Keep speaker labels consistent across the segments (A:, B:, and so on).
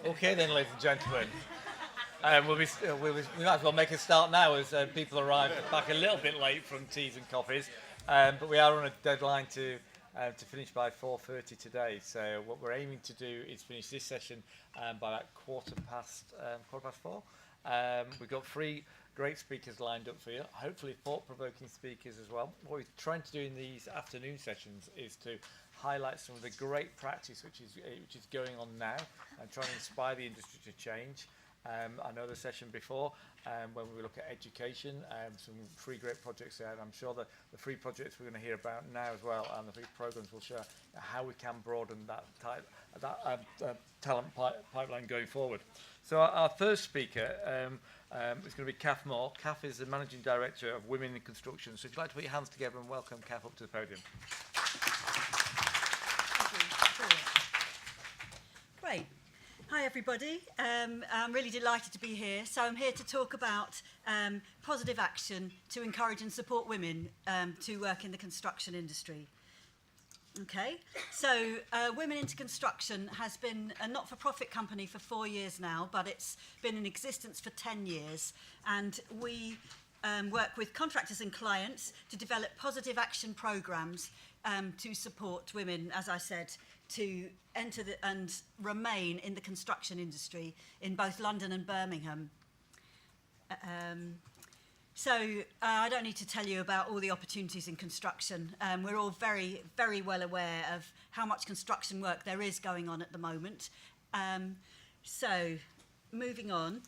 A: Okay then, ladies and gentlemen. We might as well make a start now as people arrive back a little bit late from teas and coffees. But we are on a deadline to finish by 4:30 today. So what we're aiming to do is finish this session by about quarter past 4. We've got 3 great speakers lined up for you, hopefully thought-provoking speakers as well. What we're trying to do in these afternoon sessions is to highlight some of the great practice which is going on now and trying to inspire the industry to change. I know the session before when we look at education, some 3 great projects there, and I'm sure that the 3 projects we're going to hear about now as well, and the 3 programs will show how we can broaden that talent pipeline going forward. So our first speaker is going to be Kath Moore. Kath is the Managing Director of Women in Construction. So if you'd like to put your hands together and welcome Kath up to the podium.
B: Great. Hi everybody, I'm really delighted to be here. So I'm here to talk about positive action to encourage and support women to work in the construction industry. Okay, so Women into Construction has been a not-for-profit company for 4 years now, but it's been in existence for 10 years, and we work with contractors and clients to develop positive action programs to support women, as I said, to enter and remain in the construction industry in both London and Birmingham. So I don't need to tell you about all the opportunities in construction. We're all very, very well aware of how much construction work there is going on at the moment. So moving on.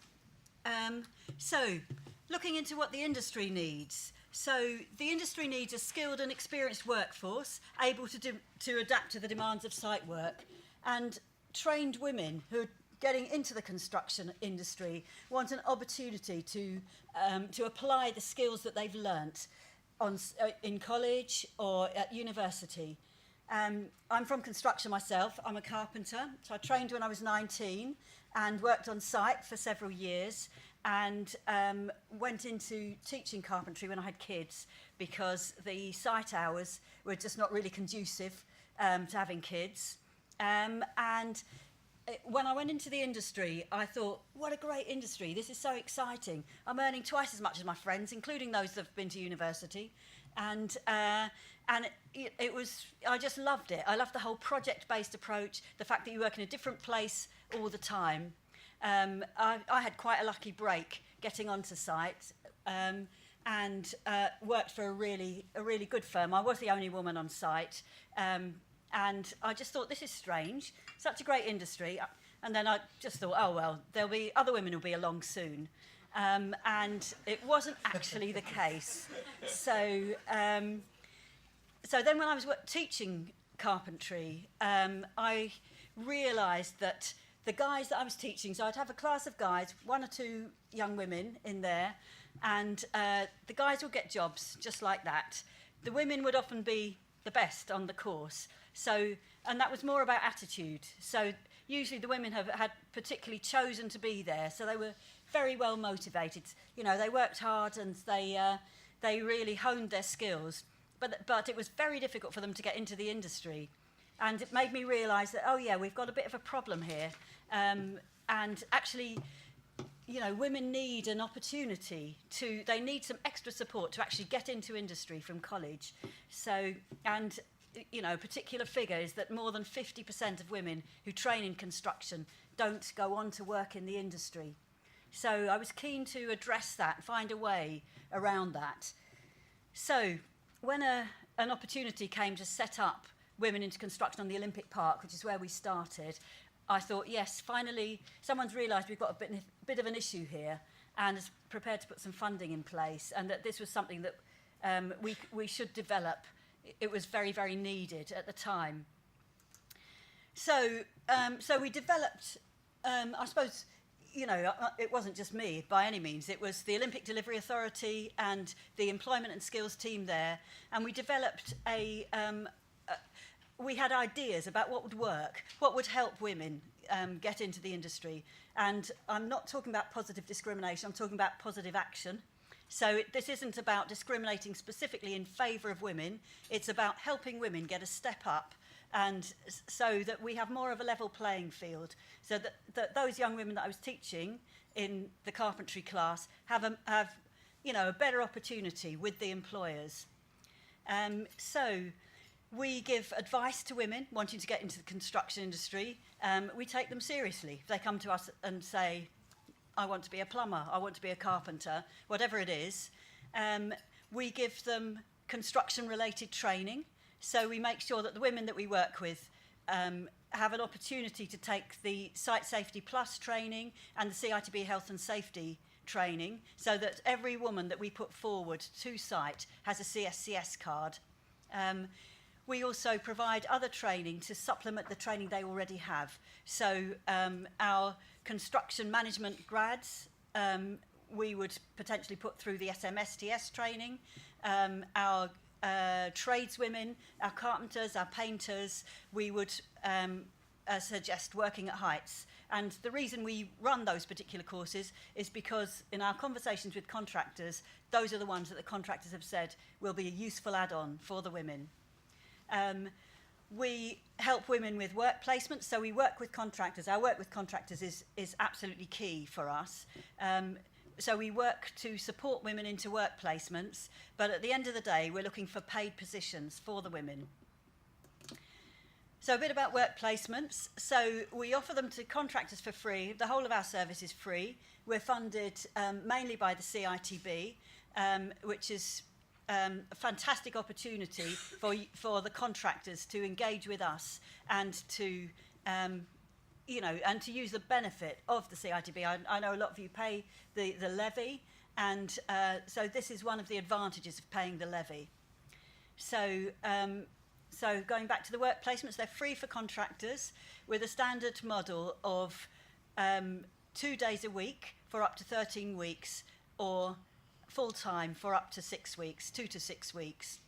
B: So looking into what the industry needs. So the industry needs a skilled and experienced workforce, able to adapt to the demands of site work, and trained women who are getting into the construction industry want an opportunity to apply the skills that they've learnt in college or at university. I'm from construction myself. I'm a carpenter. So I trained when I was 19 and worked on site for several years, and went into teaching carpentry when I had kids because the site hours were just not really conducive to having kids. And when I went into the industry, I thought, what a great industry. This is so exciting. I'm earning twice as much as my friends, including those that have been to university. And it was, I just loved it. I loved the whole project-based approach, the fact that you work in a different place all the time. I had quite a lucky break getting onto site and worked for a really good firm. I was the only woman on site. And I just thought, this is strange, such a great industry. And then I just thought, oh, well, there'll be other women who'll be along soon. And it wasn't actually the case. So then when I was teaching carpentry, I realised that the guys that I was teaching, so I'd have a class of guys, 1 or 2 young women in there, and the guys would get jobs just like that. The women would often be the best on the course. So, and that was more about attitude. So usually the women had particularly chosen to be there. So they were very well motivated. You know, they worked hard and they really honed their skills. But it was very difficult for them to get into the industry. And it made me realise that, oh yeah, we've got a bit of a problem here. And actually, you know, women need an opportunity they need some extra support to actually get into industry from college. So, and you know, a particular figure is that more than 50% of women who train in construction don't go on to work in the industry. So I was keen to address that, find a way around that. So when an opportunity came to set up Women into Construction on the Olympic Park, which is where we started, I thought, yes, finally, someone's realised we've got a bit of an issue here and is prepared to put some funding in place, and that this was something that we should develop. It was very, very needed at the time. So we developed, I suppose, you know, it wasn't just me by any means. It was the Olympic Delivery Authority and the Employment and Skills team there, and we developed we had ideas about what would work, what would help women get into the industry. And I'm not talking about positive discrimination, I'm talking about positive action. So this isn't about discriminating specifically in favour of women, it's about helping women get a step up and so that we have more of a level playing field, so that those young women that I was teaching in the carpentry class have a better opportunity with the employers. So we give advice to women wanting to get into the construction industry. We take them seriously. If they come to us and say, I want to be a plumber, I want to be a carpenter, whatever it is, we give them construction-related training. So we make sure that the women that we work with have an opportunity to take the Site Safety Plus training and the CITB Health and Safety training, so that every woman that we put forward to site has a CSCS card. We also provide other training to supplement the training they already have. So our construction management grads, we would potentially put through the SMSTS training. Our tradeswomen, our carpenters, our painters, we would suggest working at heights. And the reason we run those particular courses is because in our conversations with contractors, those are the ones that the contractors have said will be a useful add-on for the women. We help women with work placement, so we work with contractors. Our work with contractors is absolutely key for us. So we work to support women into work placements, but at the end of the day, we're looking for paid positions for the women. So a bit about work placements. So we offer them to contractors for free. The whole of our service is free. We're funded mainly by the CITB, which is a fantastic opportunity for the contractors to engage with us and to and to use the benefit of the CITB. I know a lot of you pay the levy, and so this is one of the advantages of paying the levy. So going back to the work placements, they're free for contractors with a standard model of 2 days a week for up to 13 weeks, or full-time for up to 6 weeks, 2 to 6 weeks.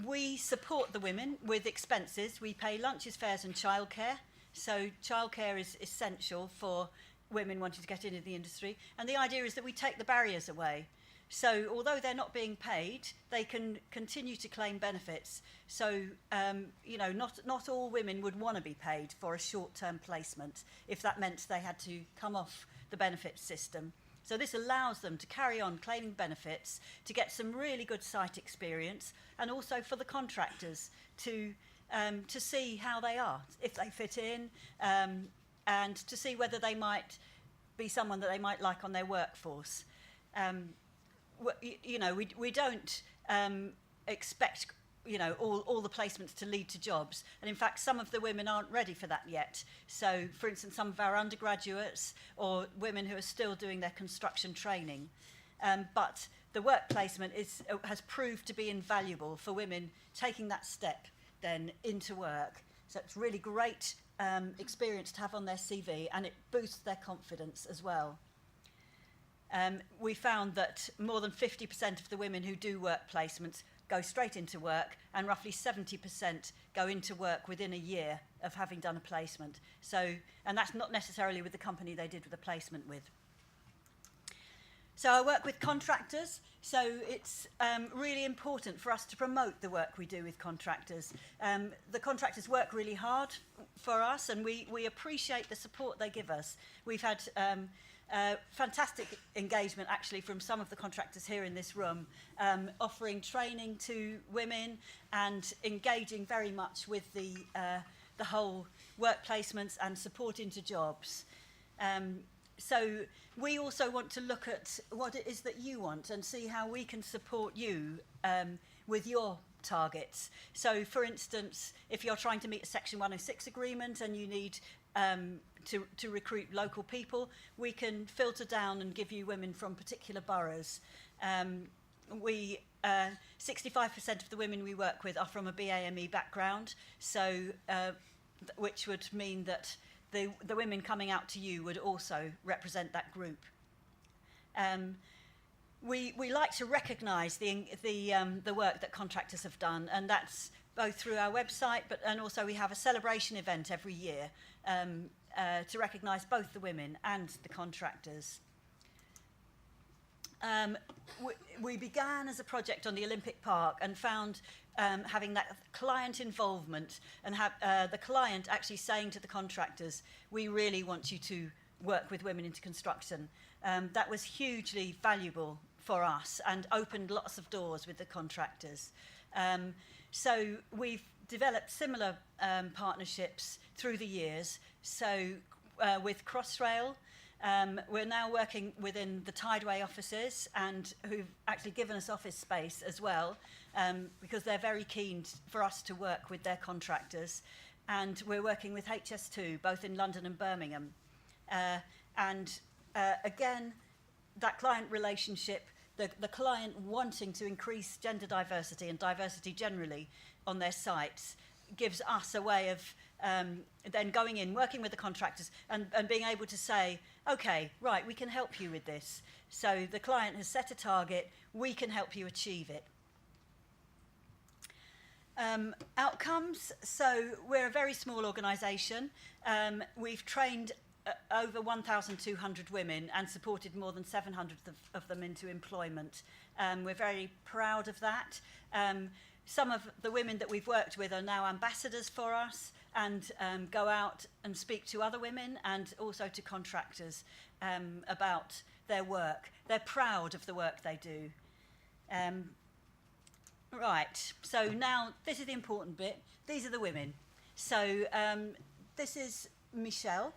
B: We support the women with expenses. We pay lunches, fares and childcare. So childcare is essential for women wanting to get into the industry. And the idea is that we take the barriers away. So although they're not being paid, they can continue to claim benefits. So, not all women would want to be paid for a short-term placement if that meant they had to come off the benefits system. So this allows them to carry on claiming benefits, to get some really good site experience, and also for the contractors to see how they are, if they fit in, and to see whether they might be someone that they might like on their workforce. We don't expect all the placements to lead to jobs, and in fact some of the women aren't ready for that yet. So for instance, some of our undergraduates or women who are still doing their construction training, but the work placement has proved to be invaluable for women taking that step then into work. So it's really great experience to have on their CV, and it boosts their confidence as well. We found that more than 50% of the women who do work placements go straight into work, and roughly 70% go into work within a year of having done a placement. So, and that's not necessarily with the company they did the placement with. So I work with contractors, so it's really important for us to promote the work we do with contractors. The contractors work really hard for us, and we appreciate the support they give us. We've had fantastic engagement actually from some of the contractors here in this room, offering training to women and engaging very much with the whole work placements and support into jobs. So we also want to look at what it is that you want and see how we can support you with your targets. So for instance, if you're trying to meet a Section 106 agreement and you need to recruit local people, we can filter down and give you women from particular boroughs. 65% of the women we work with are from a BAME background, so which would mean that the women coming out to you would also represent that group. We like to recognise the work that contractors have done, and that's both through our website, and also we have a celebration event every year to recognise both the women and the contractors. We began as a project on the Olympic Park and found having that client involvement and the client actually saying to the contractors, we really want you to work with women into construction. That was hugely valuable for us and opened lots of doors with the contractors. So we've developed similar partnerships through the years. So with Crossrail, we're now working within the Tideway offices and who've actually given us office space as well, because they're very keen for us to work with their contractors. And we're working with HS2, both in London and Birmingham. Again, that client relationship, the client wanting to increase gender diversity and diversity generally on their sites gives us a way of then going in, working with the contractors and being able to say, okay, right, we can help you with this. So the client has set a target, we can help you achieve it. Outcomes, so we're a very small organisation. We've trained over 1,200 women and supported more than 700 of them into employment. We're very proud of that. Some of the women that we've worked with are now ambassadors for us and go out and speak to other women and also to contractors about their work. They're proud of the work they do. Right, so now this is the important bit. These are the women. So this is Michelle.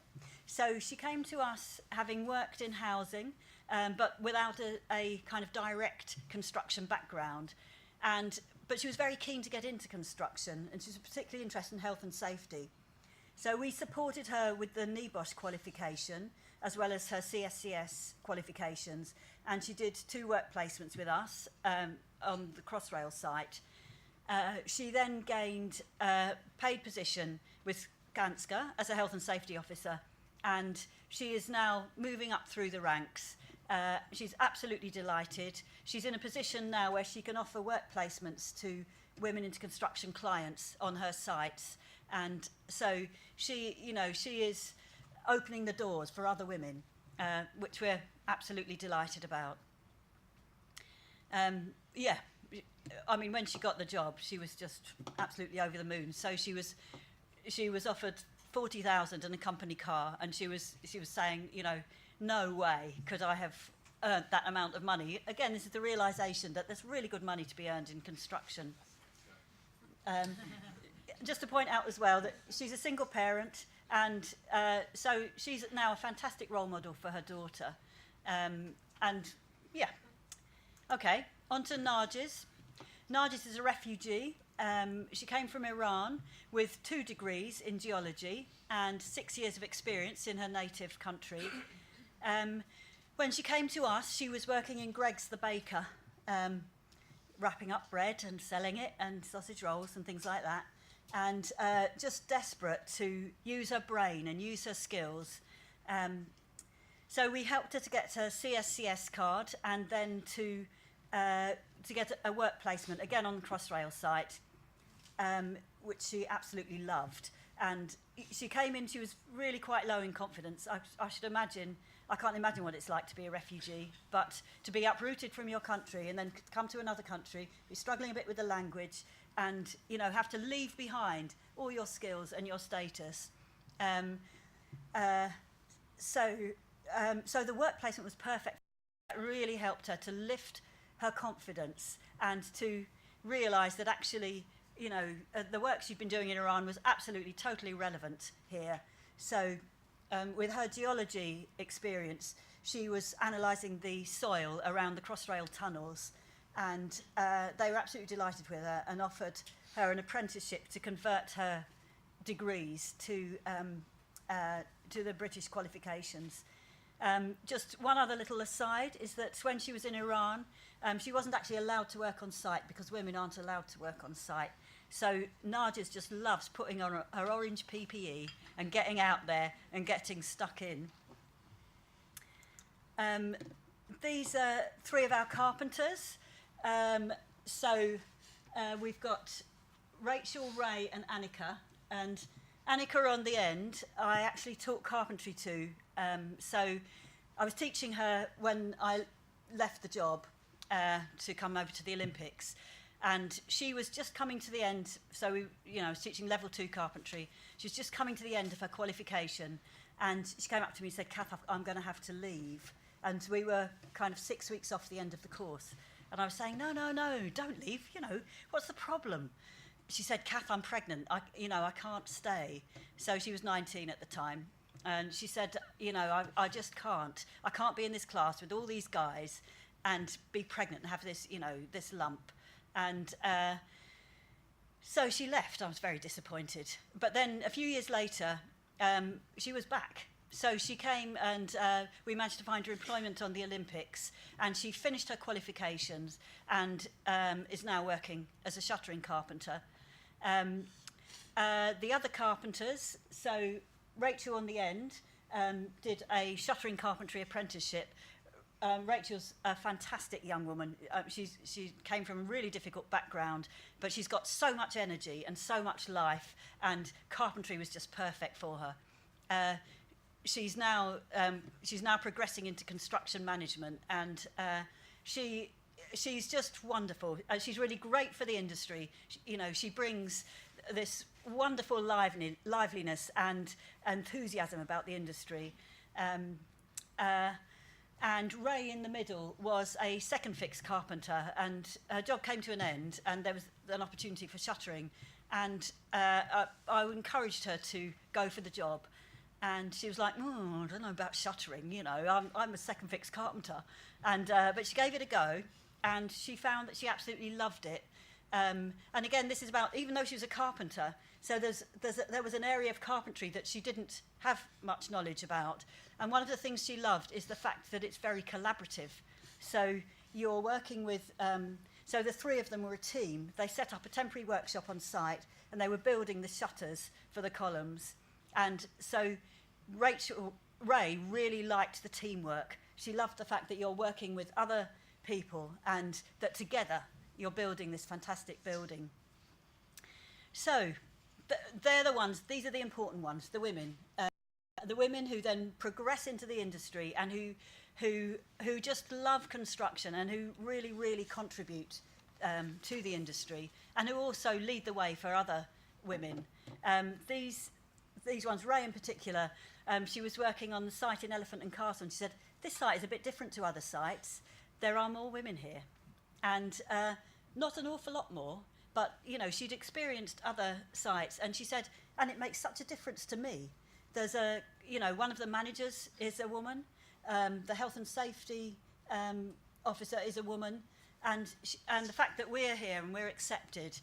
B: So she came to us having worked in housing, but without a kind of direct construction background. But she was very keen to get into construction, and she was particularly interested in health and safety. So we supported her with the NEBOSH qualification, as well as her CSCS qualifications, and she did 2 work placements with us on the Crossrail site. She then gained a paid position with Skanska as a health and safety officer, and she is now moving up through the ranks. She's absolutely delighted. She's in a position now where she can offer work placements to women into construction clients on her sites. And so she is opening the doors for other women, which we're absolutely delighted about. Yeah, I mean, when she got the job, she was just absolutely over the moon. So she was offered 40,000 and a company car, and she was saying, you know, no way could I have earned that amount of money. Again, this is the realisation that there's really good money to be earned in construction. Just to point out as well that she's a single parent, and so she's now a fantastic role model for her daughter. And yeah, okay, on to Nargis. Nargis is a refugee. She came from Iran with 2 degrees in geology and 6 years of experience in her native country. When she came to us, she was working in Greg's the baker, wrapping up bread and selling it, and sausage rolls and things like that, and just desperate to use her brain and use her skills. So we helped her to get her CSCS card and then to get a work placement, again on the Crossrail site, which she absolutely loved. And she came in, she was really quite low in confidence. I can't imagine what it's like to be a refugee, but to be uprooted from your country and then come to another country, be struggling a bit with the language and, you know, have to leave behind all your skills and your status. So the work placement was perfect. It really helped her to lift her confidence and to realise that actually, you know, the work she'd been doing in Iran was absolutely, totally relevant here. So with her geology experience, she was analysing the soil around the Crossrail tunnels, and they were absolutely delighted with her and offered her an apprenticeship to convert her degrees to the British qualifications. Just one other little aside is that when she was in Iran, she wasn't actually allowed to work on site because women aren't allowed to work on site. So Nargis just loves putting on her orange PPE and getting out there and getting stuck in. These are 3 of our carpenters. We've got Rachel, Ray and Annika. And Annika on the end, I actually taught carpentry to. So I was teaching her when I left the job to come over to the Olympics. And she was just coming to the end, so we, I was teaching level 2 carpentry. She was just coming to the end of her qualification, and she came up to me and said, Kath, I'm going to have to leave. And we were kind of 6 weeks off the end of the course. And I was saying, no, don't leave, what's the problem? She said, Kath, I'm pregnant, I can't stay. So she was 19 at the time. And she said, I just can't. I can't be in this class with all these guys and be pregnant and have this, this lump. And so she left. I was very disappointed. But then a few years later, she was back. So she came and we managed to find her employment on the Olympics, and she finished her qualifications and is now working as a shuttering carpenter. The other carpenters, so Rachel on the end did a shuttering carpentry apprenticeship. Rachel's a fantastic young woman. She came from a really difficult background, but she's got so much energy and so much life, and carpentry was just perfect for her. She's now progressing into construction management, and she's just wonderful. She's really great for the industry. She brings this wonderful liveliness and enthusiasm about the industry. And Ray in the middle was a second fix carpenter, and her job came to an end, and there was an opportunity for shuttering, and I encouraged her to go for the job. And she was like, I don't know about shuttering, I'm a second fix carpenter. And but she gave it a go, and she found that she absolutely loved it. And again, this is about, even though she was a carpenter, so there was an area of carpentry that she didn't have much knowledge about. And one of the things she loved is the fact that it's very collaborative. So you're working with, so the three of them were a team. They set up a temporary workshop on site, and they were building the shutters for the columns. And so Ray really liked the teamwork. She loved the fact that you're working with other people and that together you're building this fantastic building. So they're the ones, these are the important ones, the women. The women who then progress into the industry and who just love construction and who really, really contribute to the industry, and who also lead the way for other women. These ones, Ray in particular, she was working on the site in Elephant and Castle, and she said, this site is a bit different to other sites. There are more women here. And not an awful lot more, but, she'd experienced other sites, and she said, and it makes such a difference to me. There's one of the managers is a woman, the health and safety officer is a woman, and the fact that we're here and we're accepted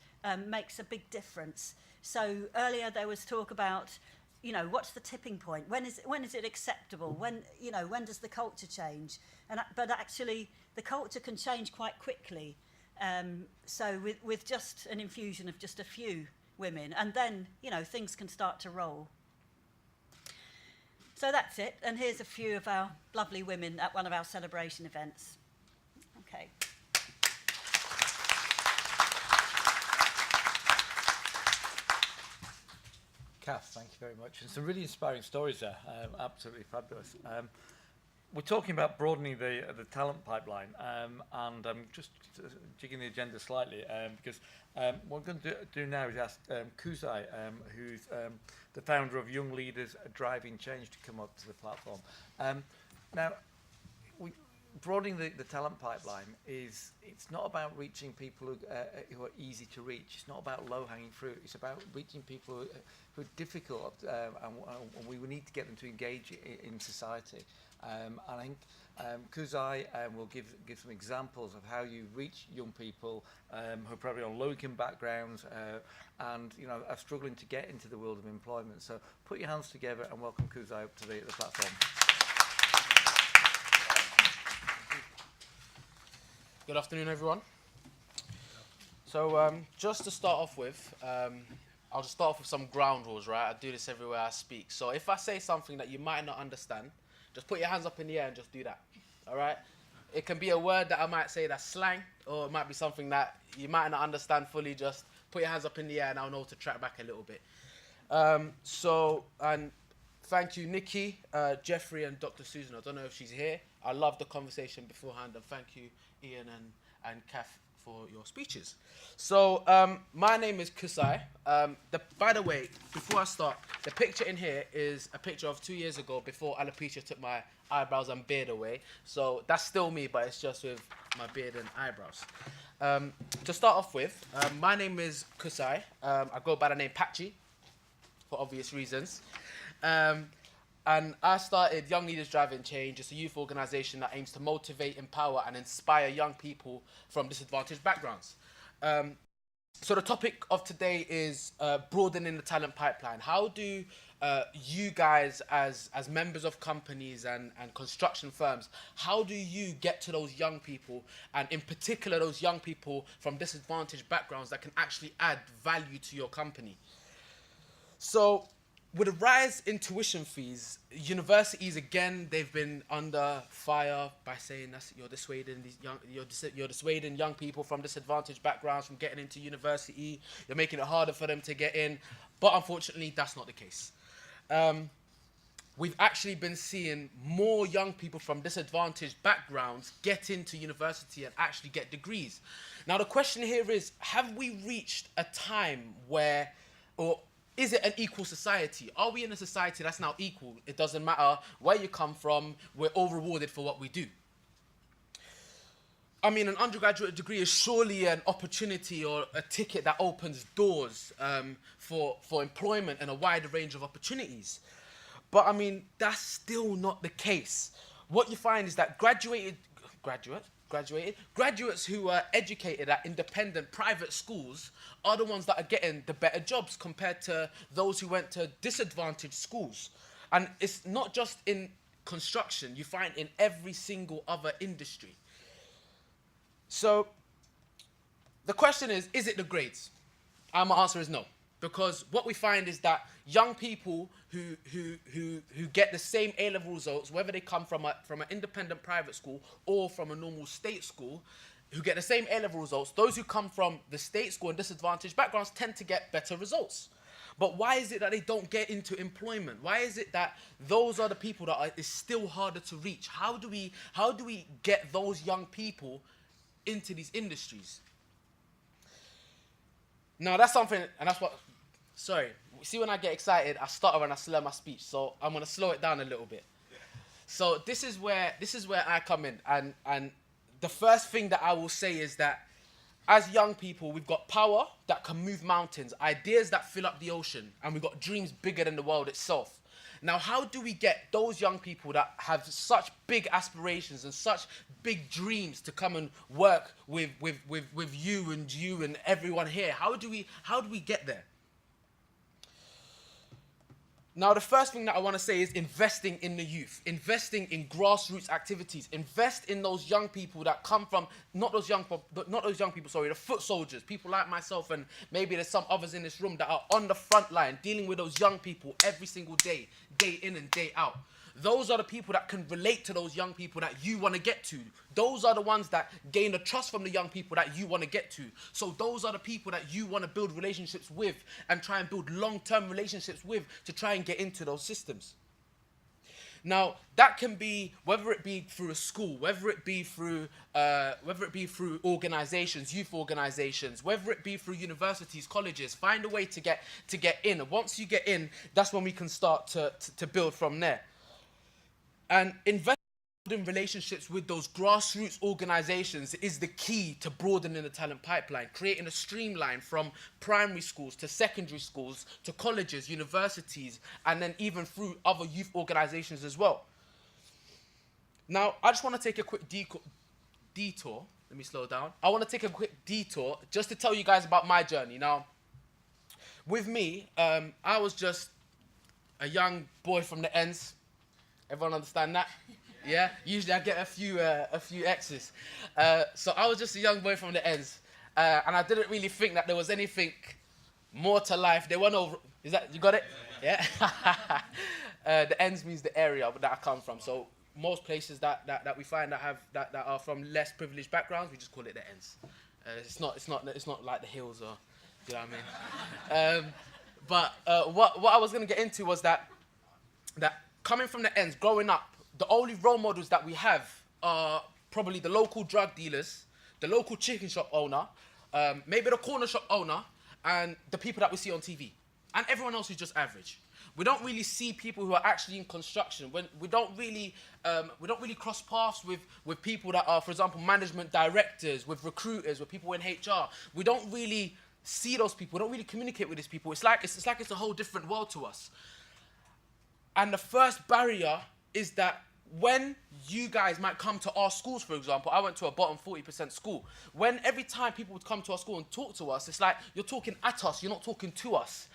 B: makes a big difference. So earlier there was talk about, what's the tipping point? When is it acceptable? When does the culture change? But actually, the culture can change quite quickly. So with just an infusion of just a few women, and then things can start to roll. So that's it. And here's a few of our lovely women at one of our celebration events. Okay.
A: Kath, thank you very much. And some really inspiring stories there. Absolutely fabulous. We're talking about broadening the talent pipeline, and I'm just jigging the agenda slightly because what I'm going to do now is ask Kuzai, who's the founder of Young Leaders Driving Change, to come up to the platform. Now, broadening the talent pipeline it's not about reaching people who are easy to reach. It's not about low-hanging fruit. It's about reaching people who are difficult, and we need to get them to engage in society. And I think Kuzai will give some examples of how you reach young people who are probably on low-income backgrounds and are struggling to get into the world of employment. So put your hands together and welcome Kuzai up to the platform.
C: Good afternoon, everyone. So just to start off with, I'll just start off with some ground rules, right? I do this everywhere I speak. So if I say something that you might not understand, just put your hands up in the air and just do that, all right? It can be a word that I might say that's slang, or it might be something that you might not understand fully. Just put your hands up in the air and I'll know to track back a little bit. And thank you, Nikki, Jeffrey, and Dr. Susan. I don't know if she's here. I love the conversation beforehand, and thank you, Ian and Kath, for your speeches. So, my name is Kusai. By the way, before I start, the picture in here is a picture of 2 years ago before alopecia took my eyebrows and beard away. So that's still me, but it's just with my beard and eyebrows. To start off with, my name is Kusai. I go by the name Patchy, for obvious reasons. And I started Young Leaders Driving Change. It's a youth organisation that aims to motivate, empower and inspire young people from disadvantaged backgrounds. So the topic of today is broadening the talent pipeline. How do you guys as members of companies and construction firms, how do you get to those young people, and in particular those young people from disadvantaged backgrounds that can actually add value to your company? So with the rise in tuition fees, universities again, they've been under fire by saying that you're dissuading young people from disadvantaged backgrounds from getting into university. You're making it harder for them to get in, but unfortunately, that's not the case. We've actually been seeing more young people from disadvantaged backgrounds get into university and actually get degrees. Now, the question here is: have we reached a time where, or is it an equal society? Are we in a society that's now equal? It doesn't matter where you come from, we're all rewarded for what we do. I mean, an undergraduate degree is surely an opportunity or a ticket that opens doors for employment and a wider range of opportunities. But I mean, that's still not the case. What you find is that graduates who are educated at independent private schools are the ones that are getting the better jobs compared to those who went to disadvantaged schools. And it's not just in construction, you find in every single other industry. So the question is it the grades? My answer is no. Because what we find is that young people who get the same A-level results, whether they come from an independent private school or from a normal state school, who get the same A-level results, those who come from the state school and disadvantaged backgrounds tend to get better results. But why is it that they don't get into employment? Why is it that those are the people that it's still harder to reach? How do we get those young people into these industries? Now that's something, and that's what, sorry, see when I get excited, I stutter and I slur my speech, so I'm gonna slow it down a little bit. So this is where I come in, and the first thing that I will say is that as young people, we've got power that can move mountains, ideas that fill up the ocean, and we've got dreams bigger than the world itself. Now, how do we get those young people that have such big aspirations and such big dreams to come and work with you and everyone here? How do we get there? Now, the first thing that I want to say is investing in the youth, investing in grassroots activities, invest in those young people that come from, not those young people, sorry, the foot soldiers, people like myself, and maybe there's some others in this room that are on the front line dealing with those young people every single day, day in and day out. Those are the people that can relate to those young people that you want to get to. Those are the ones that gain the trust from the young people that you want to get to. So those are the people that you want to build relationships with and try and build long-term relationships with to try and get into those systems. Now, that can be, whether it be through a school, whether it be through organizations, youth organizations, whether it be through universities, colleges, find a way to get in. And once you get in, that's when we can start to build from there. And investing in relationships with those grassroots organizations is the key to broadening the talent pipeline, creating a streamline from primary schools to secondary schools to colleges, universities, and then even through other youth organizations as well. Now, I just want to take a quick detour. Let me slow down. I want to take a quick detour just to tell you guys about my journey. Now, with me, I was just a young boy from the ends. Everyone understand that? Yeah? Usually I get a few X's. So I was just a young boy from the ends. And I didn't really think that there was anything more to life. There were no... Is that... You got it? Yeah? The ends means the area that I come from. So most places that we find that are from less privileged backgrounds, we just call it the ends. It's not like the hills or... You know what I mean? But what I was going to get into was that coming from the ends, growing up, the only role models that we have are probably the local drug dealers, the local chicken shop owner, maybe the corner shop owner, and the people that we see on TV. And everyone else is just average. We don't really see people who are actually in construction. When we don't really cross paths with people that are, for example, management directors, with recruiters, with people in HR. We don't really see those people. We don't really communicate with these people. It's like it's a whole different world to us. And the first barrier is that when you guys might come to our schools, for example, I went to a bottom 40% school. When every time people would come to our school and talk to us, it's like you're talking at us, you're not talking to us.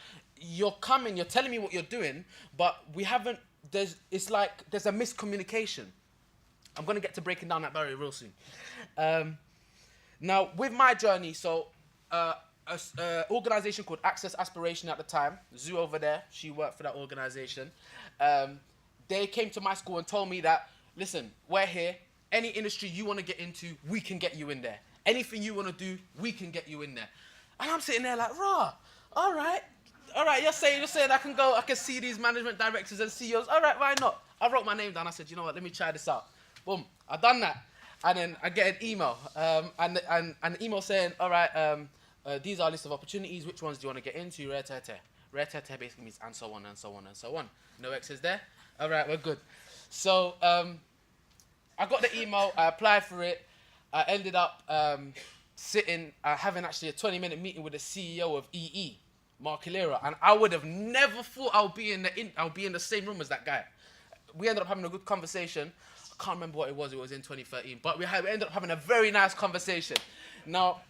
C: You're coming, you're telling me what you're doing, but it's like there's a miscommunication. I'm going to get to breaking down that barrier real soon. Now, with my journey, so an organization called Access Aspiration at the time, Zoo over there, she worked for that organization. They came to my school and told me that, listen, we're here. Any industry you want to get into, we can get you in there. Anything you want to do, we can get you in there. And I'm sitting there like, rah, all right, you're saying I can see these management directors and CEOs. All right, why not? I wrote my name down. I said, you know what, let me try this out. Boom, I done that. And then I get an email, and an email saying, all right, these are a list of opportunities. Which ones do you want to get into? Rare basically means and so on and so on and so on. No X's there? All right, we're good. So I got the email. I applied for it. I ended up having actually a 20-minute meeting with the CEO of EE, Mark Hilera, and I would have never thought I'll be in the same room as that guy. We ended up having a good conversation. I can't remember what it was. It was in 2013, but we ended up having a very nice conversation. Now,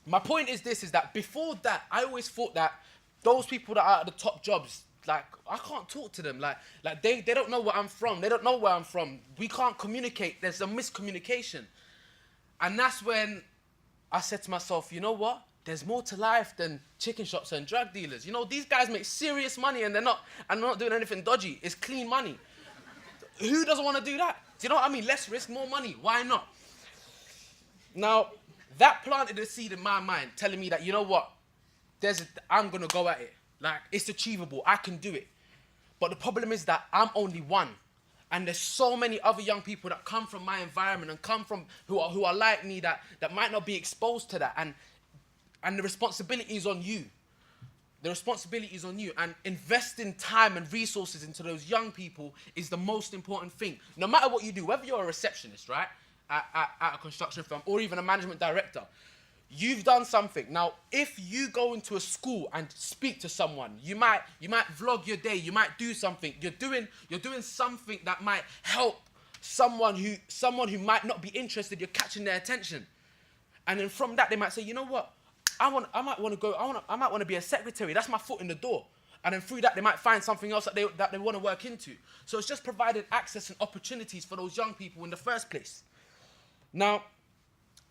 C: my point is that before that, I always thought that those people that are at the top jobs, like, I can't talk to them. Like they don't know where I'm from. They don't know where I'm from. We can't communicate. There's a miscommunication. And that's when I said to myself, you know what? There's more to life than chicken shops and drug dealers. You know, these guys make serious money and they're not doing anything dodgy. It's clean money. Who doesn't want to do that? Do you know what I mean? Less risk, more money. Why not? Now, that planted a seed in my mind, telling me that, you know what? I'm going to go at it. Like, it's achievable. I can do it. But the problem is that I'm only one. And there's so many other young people that come from my environment and come from who are like me that might not be exposed to that. And the responsibility is on you. The responsibility is on you. And investing time and resources into those young people is the most important thing. No matter what you do, whether you're a receptionist, right, at a construction firm, or even a management director, you've done something. Now, if you go into a school and speak to someone, you might vlog your day, you might do something. You're doing something that might help someone who might not be interested. You're catching their attention. And then from that, they might say, you know what? I might want to be a secretary. That's my foot in the door. And then through that, they might find something else that they want to work into. So it's just providing access and opportunities for those young people in the first place. Now,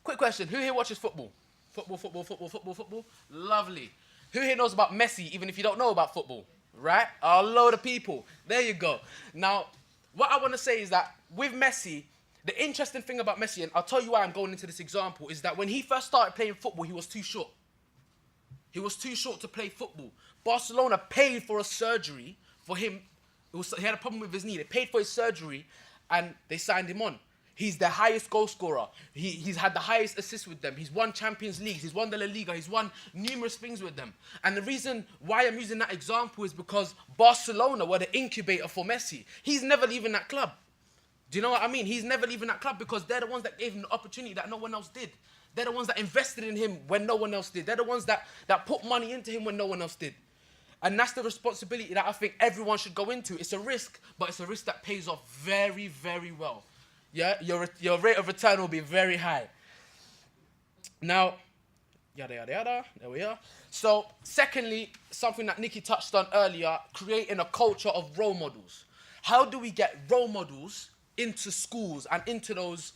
C: quick question. Who here watches football? Football. Lovely. Who here knows about Messi, even if you don't know about football? Right? A load of people. There you go. Now, what I want to say is that with Messi, the interesting thing about Messi, and I'll tell you why I'm going into this example, is that when he first started playing football, he was too short. He was too short to play football. Barcelona paid for a surgery for him. He had a problem with his knee. They paid for his surgery, and they signed him on. He's the highest goal scorer. He's had the highest assists with them. He's won Champions Leagues. He's won the La Liga. He's won numerous things with them. And the reason why I'm using that example is because Barcelona were the incubator for Messi. He's never leaving that club. Do you know what I mean? He's never leaving that club because they're the ones that gave him the opportunity that no one else did. They're the ones that invested in him when no one else did. They're the ones that put money into him when no one else did. And that's the responsibility that I think everyone should go into. It's a risk, but it's a risk that pays off very, very well. Yeah, your rate of return will be very high. Now, yada, yada, yada, there we are. So, secondly, something that Nikki touched on earlier, creating a culture of role models. How do we get role models into schools and into those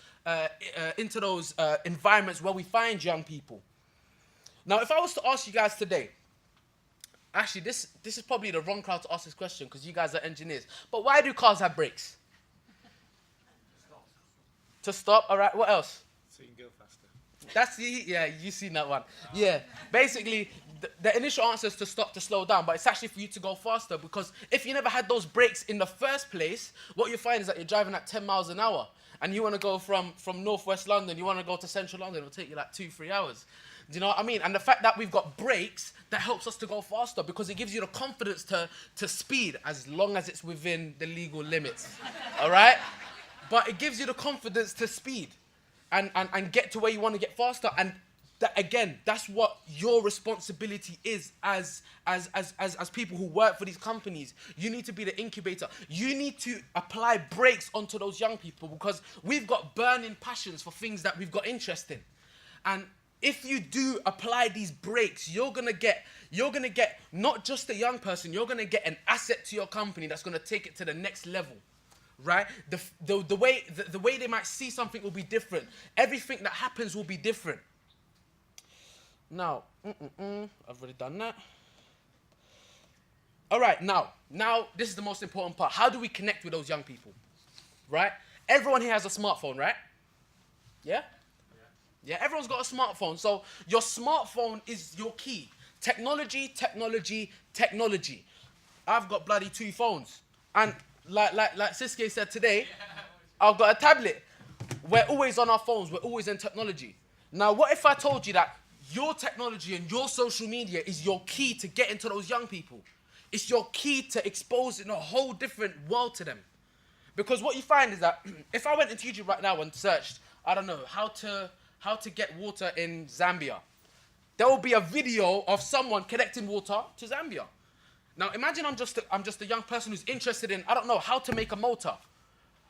C: environments where we find young people? Now, if I was to ask you guys today, actually, this is probably the wrong crowd to ask this question because you guys are engineers, but why do cars have brakes? To stop, all right, what else?
A: So you can go faster.
C: Yeah, you've seen that one. Yeah, basically, the initial answer is to stop, to slow down, but it's actually for you to go faster, because if you never had those brakes in the first place, what you find is that you're driving at 10 miles an hour and you want to go from northwest London, you want to go to central London, it'll take you like 2-3 hours. Do you know what I mean? And the fact that we've got brakes, that helps us to go faster, because it gives you the confidence to speed as long as it's within the legal limits. All right? But it gives you the confidence to speed and get to where you want to get faster. And that, again, that's what your responsibility is as people who work for these companies. You need to be the incubator. You need to apply brakes onto those young people, because we've got burning passions for things that we've got interest in. And if you do apply these brakes, you're gonna get not just a young person, you're gonna get an asset to your company that's gonna take it to the next level, right? The way they might see something will be different. Everything that happens will be different. Now, I've already done that. All right, now this is the most important part. How do we connect with those young people, right? Everyone here has a smartphone, right? Yeah? Yeah, everyone's got a smartphone. So your smartphone is your key. Technology, technology, technology. I've got bloody 2 phones. And like CECA said today, I've got a tablet. We're always on our phones. We're always in technology. Now, what if I told you that your technology and your social media is your key to get into those young people? It's your key to expose in a whole different world to them. Because what you find is that if I went into YouTube right now and searched, I don't know, how to get water in Zambia, there will be a video of someone connecting water to Zambia. Now imagine I'm just a young person who's interested in, I don't know, how to make a motor,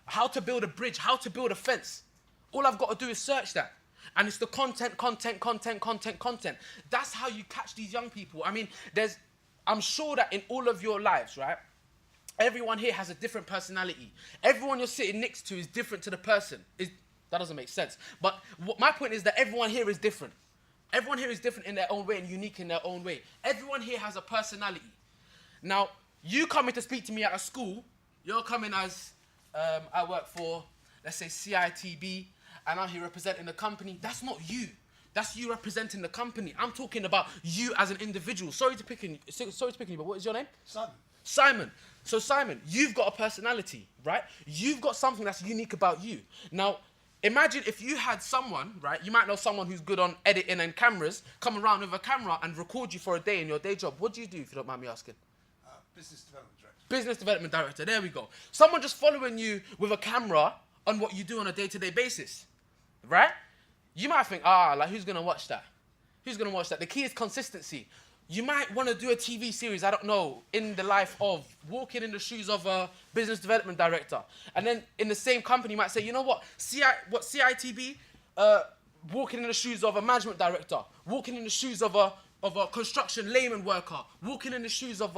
C: how to build a bridge, how to build a fence. All I've got to do is search that. And it's the content. That's how you catch these young people. I mean, I'm sure that in all of your lives, right, everyone here has a different personality. Everyone you're sitting next to is different to the person. That doesn't make sense. But my point is that everyone here is different. Everyone here is different in their own way and unique in their own way. Everyone here has a personality. Now, you coming to speak to me at a school, you're coming as, I work for, let's say, CITB, and I'm here representing the company. That's not you. That's you representing the company. I'm talking about you as an individual. Sorry to pick on you, but what is your name?
D: Simon.
C: Simon. So Simon, you've got a personality, right? You've got something that's unique about you. Now, imagine if you had someone, right? You might know someone who's good on editing and cameras, come around with a camera and record you for a day in your day job. What do you do, if you don't mind me asking?
D: Business development director.
C: Business development director, there we go. Someone just following you with a camera on what you do on a day-to-day basis, right? You might think, like, who's gonna watch that? Who's gonna watch that? The key is consistency. You might want to do a TV series, I don't know, in the life of walking in the shoes of a business development director. And then in the same company, you might say, you know what, CITB, walking in the shoes of a management director, walking in the shoes of a construction layman worker, walking in the shoes of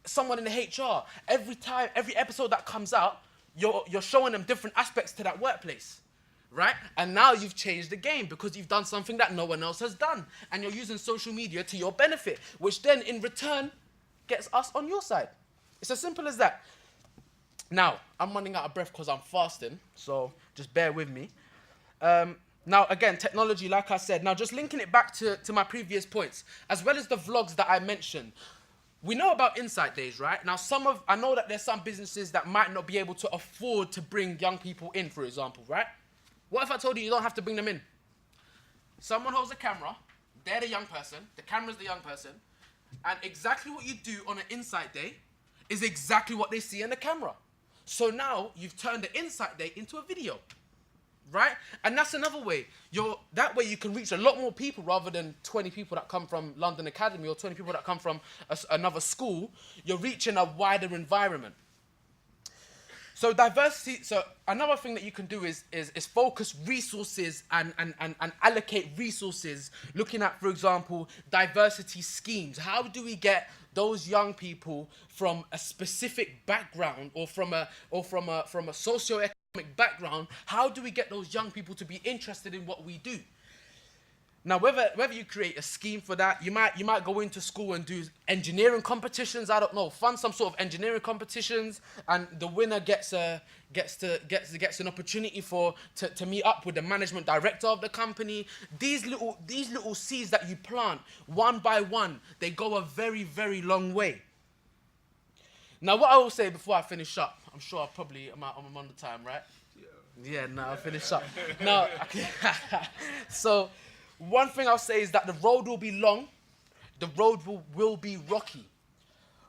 C: someone in the HR. Every episode that comes out, you're showing them different aspects to that workplace. Right? And now you've changed the game because you've done something that no one else has done. And you're using social media to your benefit, which then in return gets us on your side. It's as simple as that. Now, I'm running out of breath because I'm fasting, so just bear with me. Now, again, technology, like I said. Now, just linking it back to my previous points, as well as the vlogs that I mentioned. We know about Insight Days, right? Now, I know that there's some businesses that might not be able to afford to bring young people in, for example, right? What if I told you don't have to bring them in? Someone holds a camera, they're the young person, the camera's the young person, and exactly what you do on an Insight Day is exactly what they see in the camera. So now you've turned the Insight Day into a video, right? And that's another way. That way you can reach a lot more people rather than 20 people that come from London Academy or 20 people that come from another school. You're reaching a wider environment. So diversity, so another thing that you can do is focus resources and allocate resources, looking at, for example, diversity schemes. How do we get those young people from a specific background or from a socio-economic background? How do we get those young people to be interested in what we do? Now, whether you create a scheme for that, you might go into school and do engineering competitions. I don't know, fund some sort of engineering competitions, and the winner gets an opportunity to meet up with the management director of the company. These little seeds that you plant one by one, they go a very, very long way. Now, what I will say before I finish up, I'm sure I'm on the time, right? Yeah, no, I'll finish up. No, okay. So, one thing I'll say is that the road will be long, the road will be rocky,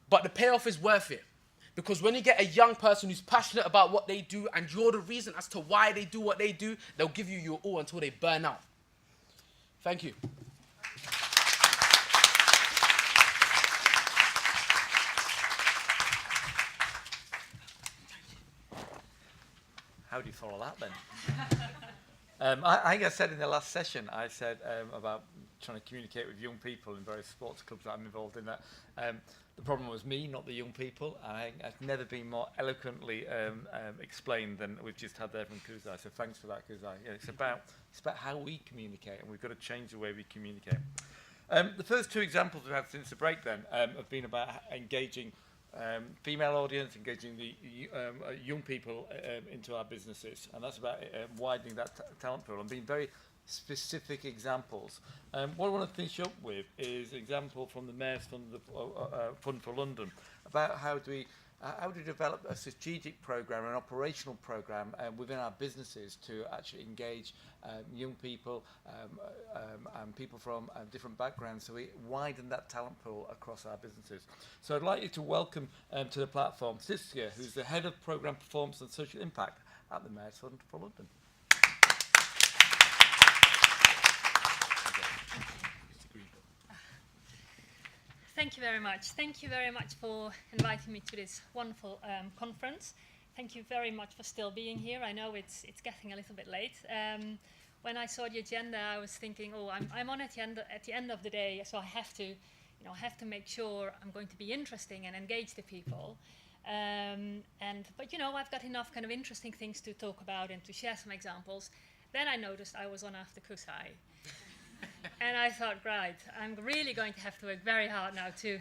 C: but the payoff is worth it. Because when you get a young person who's passionate about what they do and you're the reason as to why they do what they do, they'll give you your all until they burn out. Thank you.
A: How do you follow that then? I think I said in the last session, I said about trying to communicate with young people in various sports clubs that I'm involved in, that the problem was me, not the young people. And I think I've never been more eloquently explained than we've just had there from Kuzai. So thanks for that, Kuzai. Yeah, it's about how we communicate, and we've got to change the way we communicate. The first two examples we've had since the break then have been about engaging female audience, engaging the young people into our businesses, and that's about widening that talent pool and being very specific examples. What I want to finish up with is an example from the Mayor's Fund for London about how do we develop a strategic program, an operational program within our businesses to actually engage young people and people from different backgrounds, so we widen that talent pool across our businesses. So I'd like you to welcome to the platform CECA, who's the Head of Programme Performance and Social Impact at the Mayor's Fund for London.
E: Thank you very much. Thank you very much for inviting me to this wonderful conference. Thank you very much for still being here. I know it's getting a little bit late. When I saw the agenda, I was thinking, oh, I'm on at the end of the day, so I have to make sure I'm going to be interesting and engage the people. But I've got enough kind of interesting things to talk about and to share some examples. Then I noticed I was on after Kusai. And I thought, right, I'm really going to have to work very hard now to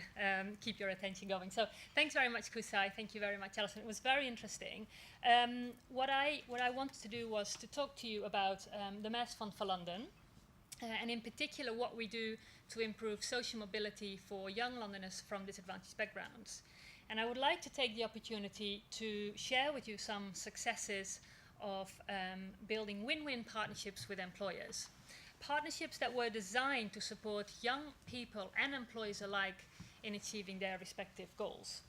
E: keep your attention going. So thanks very much, Kusai. Thank you very much, Alison. It was very interesting. What I wanted to do was to talk to you about the Mayor's Fund for London, and in particular what we do to improve social mobility for young Londoners from disadvantaged backgrounds. And I would like to take the opportunity to share with you some successes of building win-win partnerships with employers. Partnerships that were designed to support young people and employees alike in achieving their respective goals.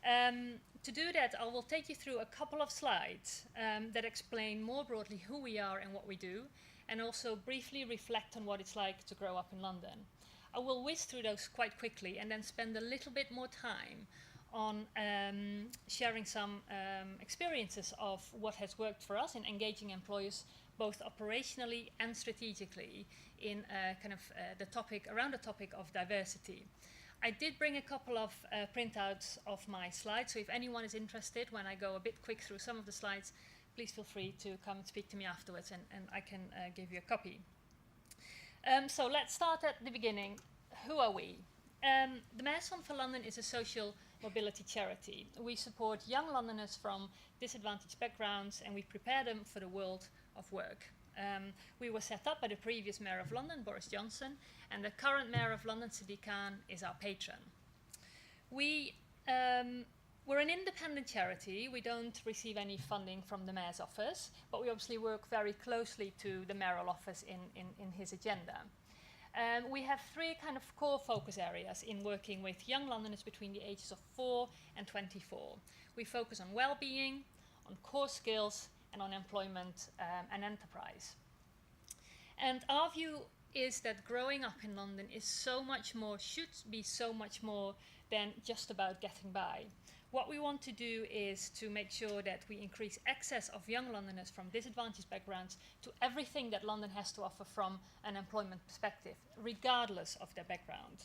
E: To do that, I will take you through a couple of slides that explain more broadly who we are and what we do, and also briefly reflect on what it's like to grow up in London. I will whiz through those quite quickly and then spend a little bit more time on sharing some experiences of what has worked for us in engaging employers both operationally and strategically in the topic of diversity. I did bring a couple of printouts of my slides, so if anyone is interested, when I go a bit quick through some of the slides, please feel free to come and speak to me afterwards, and I can give you a copy. So let's start at the beginning. Who are we? The Mayor's Fund for London is a social mobility charity. We support young Londoners from disadvantaged backgrounds, and we prepare them for the world of work. We were set up by the previous Mayor of London, Boris Johnson, and the current Mayor of London, Sadiq Khan, is our patron. We're an independent charity. We don't receive any funding from the Mayor's office, but we obviously work very closely to the mayoral office in his agenda. We have three kind of core focus areas in working with young Londoners between the ages of 4 and 24. We focus on well-being, on core skills, and on employment and enterprise. And our view is that growing up in London is should be so much more than just about getting by. What we want to do is to make sure that we increase access of young Londoners from disadvantaged backgrounds to everything that London has to offer from an employment perspective, regardless of their background.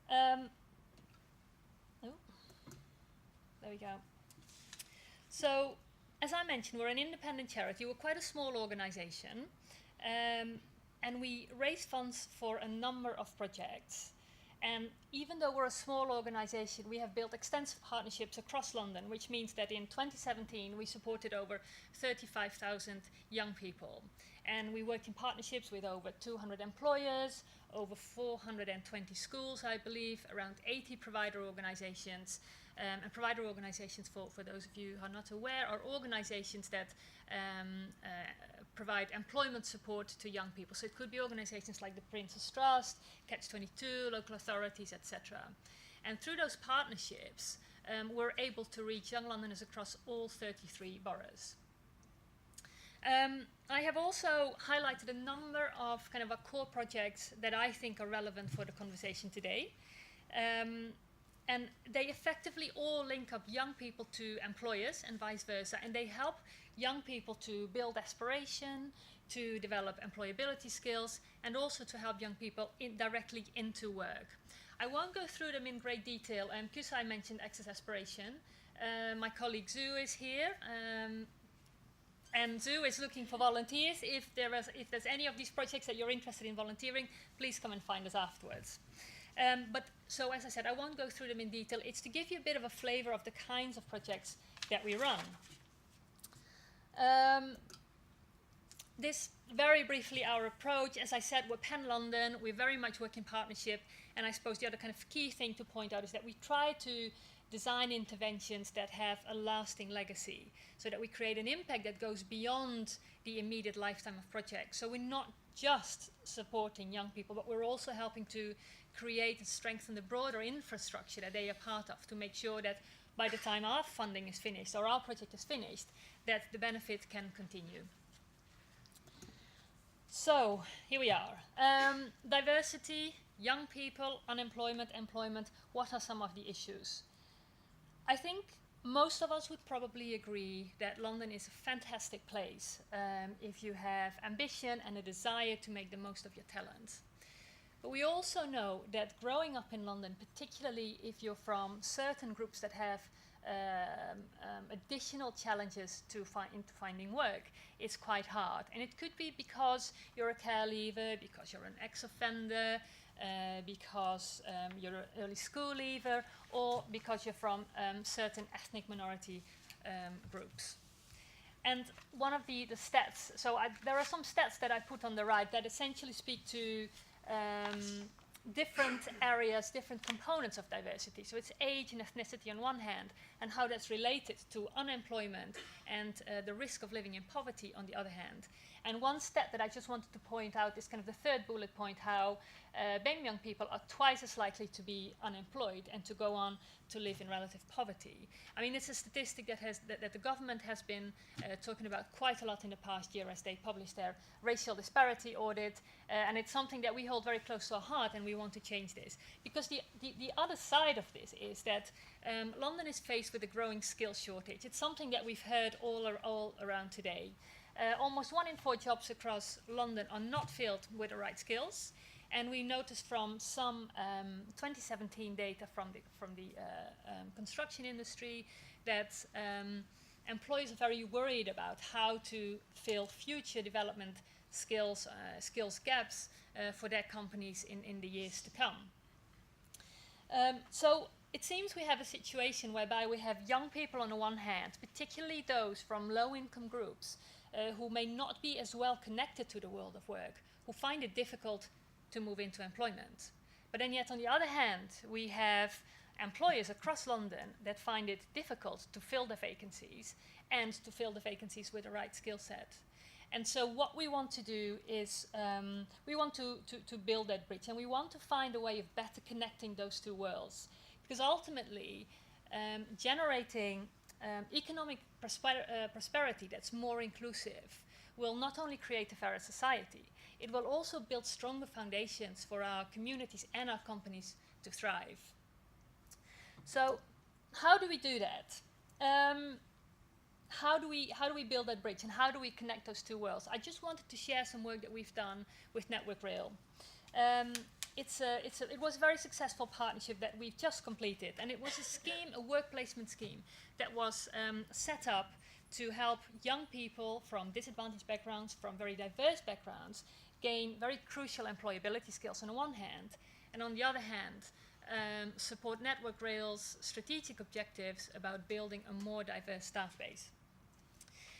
E: There we go. So, as I mentioned, we're an independent charity. We're quite a small organisation. and we raise funds for a number of projects. And even though we're a small organisation, we have built extensive partnerships across London, which means that in 2017 we supported over 35,000 young people. And we worked in partnerships with over 200 employers, over 420 schools, I believe, around 80 provider organisations. And provider organisations, for those of you who are not aware, are organisations that provide employment support to young people. So it could be organisations like the Prince's Trust, Catch-22, local authorities, etc. And through those partnerships, we're able to reach young Londoners across all 33 boroughs. I have also highlighted a number of kind of our core projects that I think are relevant for the conversation today. And they effectively all link up young people to employers and vice versa, and they help young people to build aspiration, to develop employability skills, and also to help young people directly into work. I won't go through them in great detail, because I mentioned Access Aspiration. My colleague Zoo is here, and Zoo is looking for volunteers. If there's any of these projects that you're interested in volunteering, please come and find us afterwards. So as I said, I won't go through them in detail. It's to give you a bit of a flavour of the kinds of projects that we run. This, very briefly, our approach. As I said, we're Pan-London. We very much work in partnership. And I suppose the other kind of key thing to point out is that we try to design interventions that have a lasting legacy, so that we create an impact that goes beyond the immediate lifetime of projects. So we're not just supporting young people, but we're also helping to create and strengthen the broader infrastructure that they are part of, to make sure that by the time our funding is finished or our project is finished, that the benefit can continue. So here we are. Diversity, young people, unemployment, employment. What are some of the issues? I think most of us would probably agree that London is a fantastic place if you have ambition and a desire to make the most of your talent. But we also know that growing up in London, particularly if you're from certain groups that have additional challenges to finding work, is quite hard. And it could be because you're a care leaver, because you're an ex-offender, because you're an early school leaver, or because you're from certain ethnic minority groups. And one of the stats, so there are some stats that I put on the right that essentially speak to different areas, different components of diversity. So it's age and ethnicity on one hand, and how that's related to unemployment and the risk of living in poverty on the other hand. And one stat that I just wanted to point out is kind of the third bullet point, how BAME young people are twice as likely to be unemployed and to go on to live in relative poverty. I mean, it's a statistic that the government has been talking about quite a lot in the past year as they published their racial disparity audit, and it's something that we hold very close to our heart, and we want to change this. Because the other side of this is that London is faced with a growing skills shortage. It's something that we've heard all around today. Almost 1 in 4 jobs across London are not filled with the right skills, and we noticed from some 2017 data from the construction industry that employers are very worried about how to fill future development skills gaps for their companies in the years to come. So it seems we have a situation whereby we have young people on the one hand, particularly those from low-income groups, who may not be as well connected to the world of work, who find it difficult to move into employment. But then yet on the other hand, we have employers across London that find it difficult to fill the vacancies and to fill the vacancies with the right skill set. And so what we want to do is we want to build that bridge, and we want to find a way of better connecting those two worlds. Because ultimately, generating economic prosperity that's more inclusive will not only create a fairer society, it will also build stronger foundations for our communities and our companies to thrive. So how do we do that? How do we build that bridge, and how do we connect those two worlds? I just wanted to share some work that we've done with Network Rail. It was a very successful partnership that we've just completed, and it was a scheme, a work placement scheme, that was set up to help young people from disadvantaged backgrounds, from very diverse backgrounds, gain very crucial employability skills on the one hand, and on the other hand, support Network Rail's strategic objectives about building a more diverse staff base.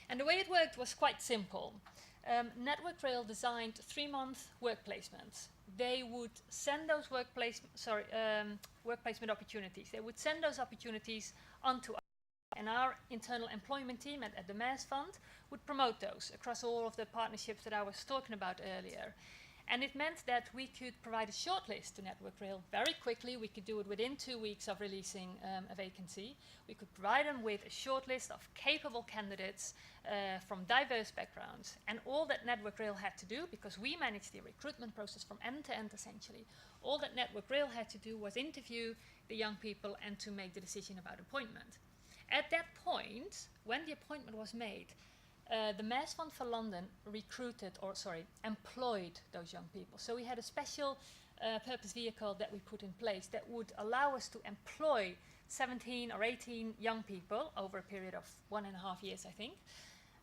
E: And the way it worked was quite simple. Network Rail designed 3-month work placements. They would send those work placement opportunities. They would send those opportunities onto us, and our internal employment team at the Mass Fund would promote those across all of the partnerships that I was talking about earlier. And it meant that we could provide a shortlist to Network Rail very quickly. We could do it within 2 weeks of releasing a vacancy. We could provide them with a shortlist of capable candidates from diverse backgrounds. And all that Network Rail had to do, because we managed the recruitment process from end to end essentially, all that Network Rail had to do was interview the young people and to make the decision about appointment. At that point, when the appointment was made, the Mass Fund for London employed those young people. So we had a special purpose vehicle that we put in place that would allow us to employ 17 or 18 young people over a period of 1.5 years, I think.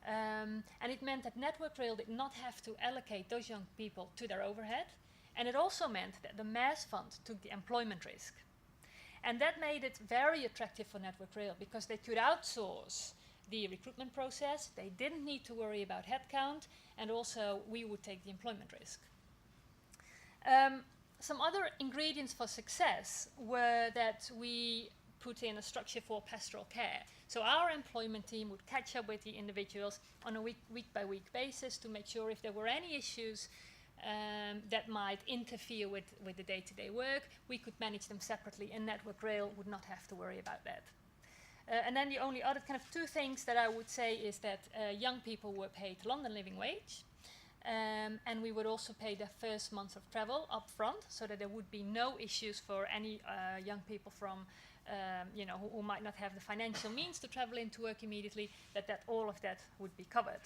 E: And it meant that Network Rail did not have to allocate those young people to their overhead. And it also meant that the Mass Fund took the employment risk. And that made it very attractive for Network Rail because they could outsource the recruitment process, they didn't need to worry about headcount, and also we would take the employment risk. Some other ingredients for success were that we put in a structure for pastoral care. So our employment team would catch up with the individuals on a week-by-week basis to make sure if there were any issues that might interfere with the day-to-day work, we could manage them separately, and Network Rail would not have to worry about that. And then the only other kind of 2 things that I would say is that young people were paid London living wage, and we would also pay their first month of travel up front, so that there would be no issues for any young people from, who might not have the financial means to travel into work immediately, that all of that would be covered.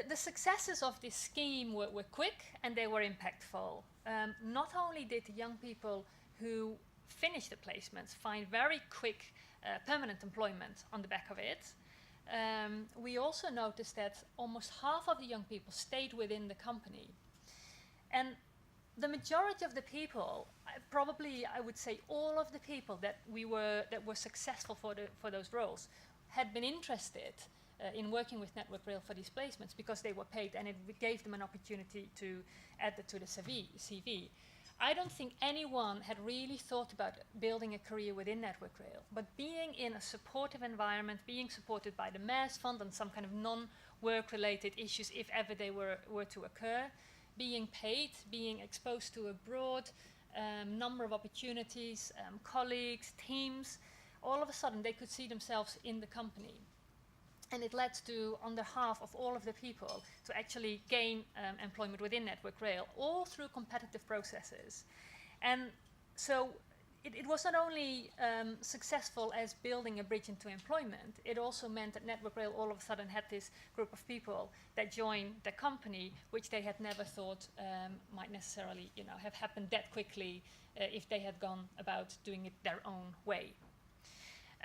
E: The successes of this scheme were quick and they were impactful. Not only did the young people who finished the placements find very quick permanent employment on the back of it, we also noticed that almost half of the young people stayed within the company. And the majority of the people, probably I would say all of the people that were successful for those roles, had been interested in working with Network Rail for these placements because they were paid, and it gave them an opportunity to add that to the CV. I don't think anyone had really thought about building a career within Network Rail, but being in a supportive environment, being supported by the Mass Fund and some kind of non-work related issues if ever they were to occur, being paid, being exposed to a broad number of opportunities, colleagues, teams, all of a sudden they could see themselves in the company. And it led to, on behalf of all of the people, to actually gain employment within Network Rail, all through competitive processes. And so it was not only successful as building a bridge into employment, it also meant that Network Rail all of a sudden had this group of people that joined the company, which they had never thought might necessarily have happened that quickly if they had gone about doing it their own way.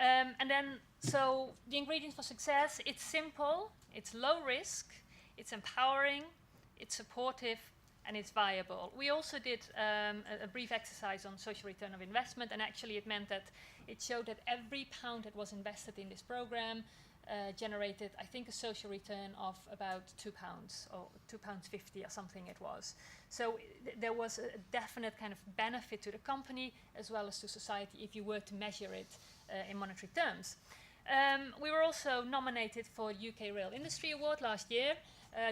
E: And then, so the ingredients for success, it's simple, it's low risk, it's empowering, it's supportive, and it's viable. We also did a brief exercise on social return of investment, and actually it meant that it showed that every pound that was invested in this program generated, I think, a social return of about £2 or £2.50 or something it was. So there was a definite kind of benefit to the company as well as to society if you were to measure it in monetary terms. We were also nominated for the UK Rail Industry Award last year,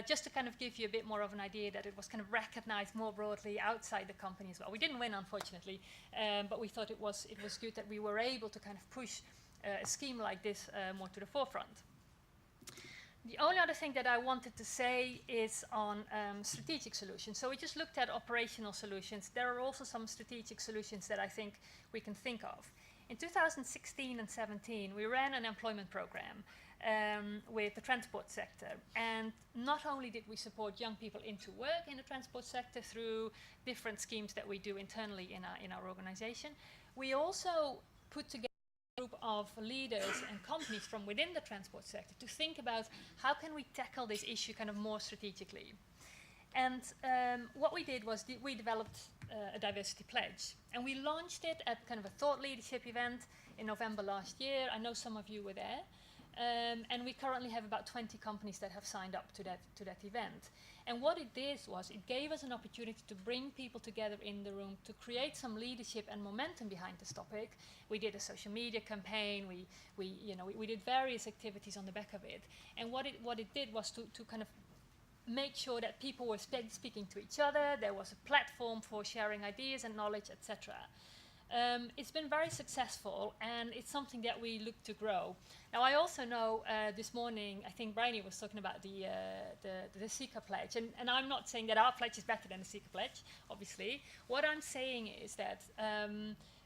E: just to kind of give you a bit more of an idea that it was kind of recognized more broadly outside the company as well. We didn't win, unfortunately, but we thought it was good that we were able to kind of push a scheme like this more to the forefront. The only other thing that I wanted to say is on strategic solutions. So we just looked at operational solutions. There are also some strategic solutions that I think we can think of. In 2016 and 17, we ran an employment program with the transport sector. And not only did we support young people into work in the transport sector through different schemes that we do internally in our organization, we also put together group of leaders and companies from within the transport sector to think about how can we tackle this issue kind of more strategically. And what we did was we developed a diversity pledge, and we launched it at kind of a thought leadership event in November last year. I know some of you were there. And we currently have about 20 companies that have signed up to that event. And what it did was it gave us an opportunity to bring people together in the room to create some leadership and momentum behind this topic. We did a social media campaign. We did various activities on the back of it. And what it did was to kind of make sure that people were speaking to each other. There was a platform for sharing ideas and knowledge, etc. It's been very successful, and it's something that we look to grow. Now, I also know this morning, I think Bryony was talking about the CECA pledge, and I'm not saying that our pledge is better than the CECA pledge, obviously. What I'm saying is that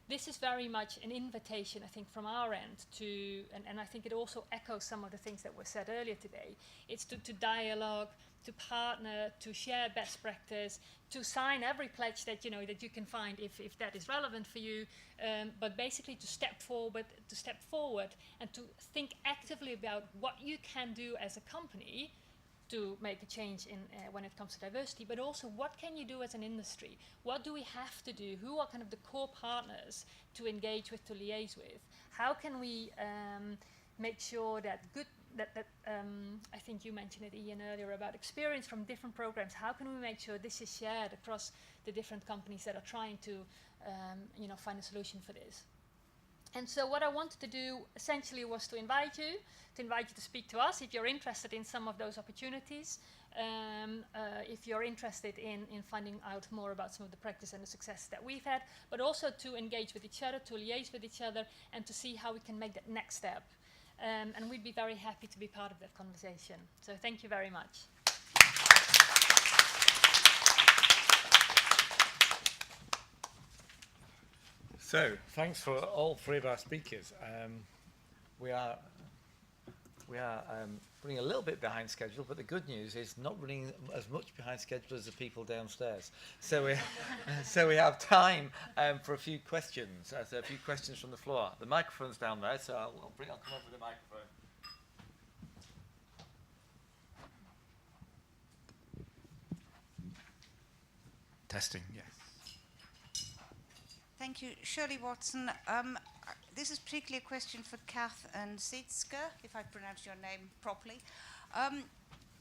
E: this is very much an invitation, I think, from our end to, and I think it also echoes some of the things that were said earlier today. It's to dialogue, to partner, to share best practice, to sign every pledge that you can find if that is relevant for you, but basically to step forward and to think actively about what you can do as a company to make a change in when it comes to diversity, but also what can you do as an industry? What do we have to do? Who are kind of the core partners to engage with, to liaise with? How can we make sure that I think you mentioned it, Ian, earlier about experience from different programs. How can we make sure this is shared across the different companies that are trying to find a solution for this? And so what I wanted to do essentially was to invite you to speak to us if you're interested in some of those opportunities, if you're interested in finding out more about some of the practice and the success that we've had, but also to engage with each other, to liaise with each other, and to see how we can make that next step. And we'd be very happy to be part of that conversation. So thank you very much.
A: So, thanks for all three of our speakers. We are running a little bit behind schedule, but the good news is not running as much behind schedule as the people downstairs. So we have time for a few questions. So a few questions from the floor. The microphone's down there, so I'll come over with the microphone. Testing, yes.
F: Thank you. Shirley Watson. This is particularly a question for Kath and CECA, if I pronounce your name properly.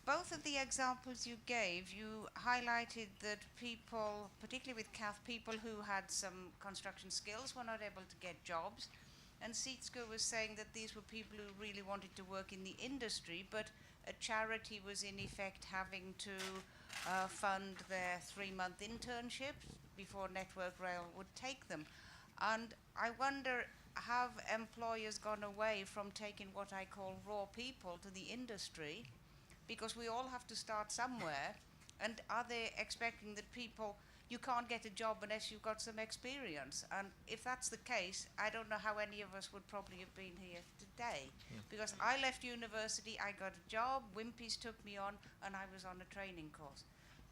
F: Both of the examples you gave, you highlighted that people, particularly with Kath, people who had some construction skills were not able to get jobs. And CECA was saying that these were people who really wanted to work in the industry, but a charity was in effect having to fund their 3-month internship before Network Rail would take them. And I wonder, have employers gone away from taking what I call raw people to the industry? Because we all have to start somewhere. And are they expecting that people, you can't get a job unless you've got some experience? And if that's the case, I don't know how any of us would probably have been here today. Yeah. Because I left university, I got a job, Wimpy's took me on, and I was on a training course.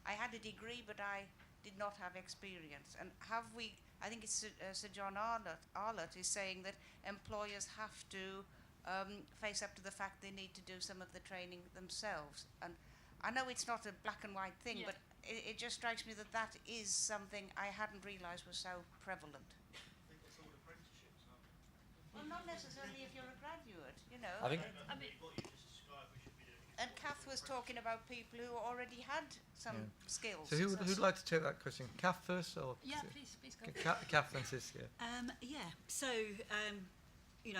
F: I had a degree, but I did not have experience. And have we, I think it's Sir John Arlott is saying that employers have to face up to the fact they need to do some of the training themselves. And I know it's not a black and white thing, but it just strikes me that that is something I hadn't realised was so prevalent.
D: I think it's all apprenticeships, aren't they?
F: Well, not necessarily if you're a graduate, you know.
A: I think
D: What you just described, we should be doing.
F: And Kath was talking about people who already had some skills.
A: so. Who'd like to take that question? Kath first, or
B: Yeah, please go.
A: Kath and CECA.
B: So,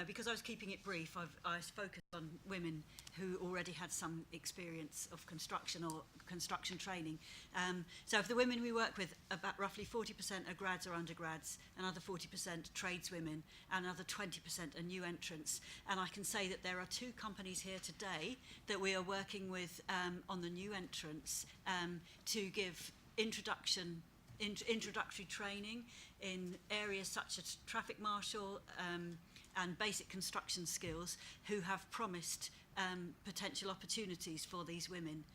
B: because I was keeping it brief, I focused on women who already had some experience of construction or construction training. So, of the women we work with, about roughly 40% are grads or undergrads, another 40% tradeswomen, and another 20% are new entrants. And I can say that there are 2 companies here today that we are working with on the new entrants to give introductory training in areas such as traffic marshal and basic construction skills, who have promised potential opportunities for these women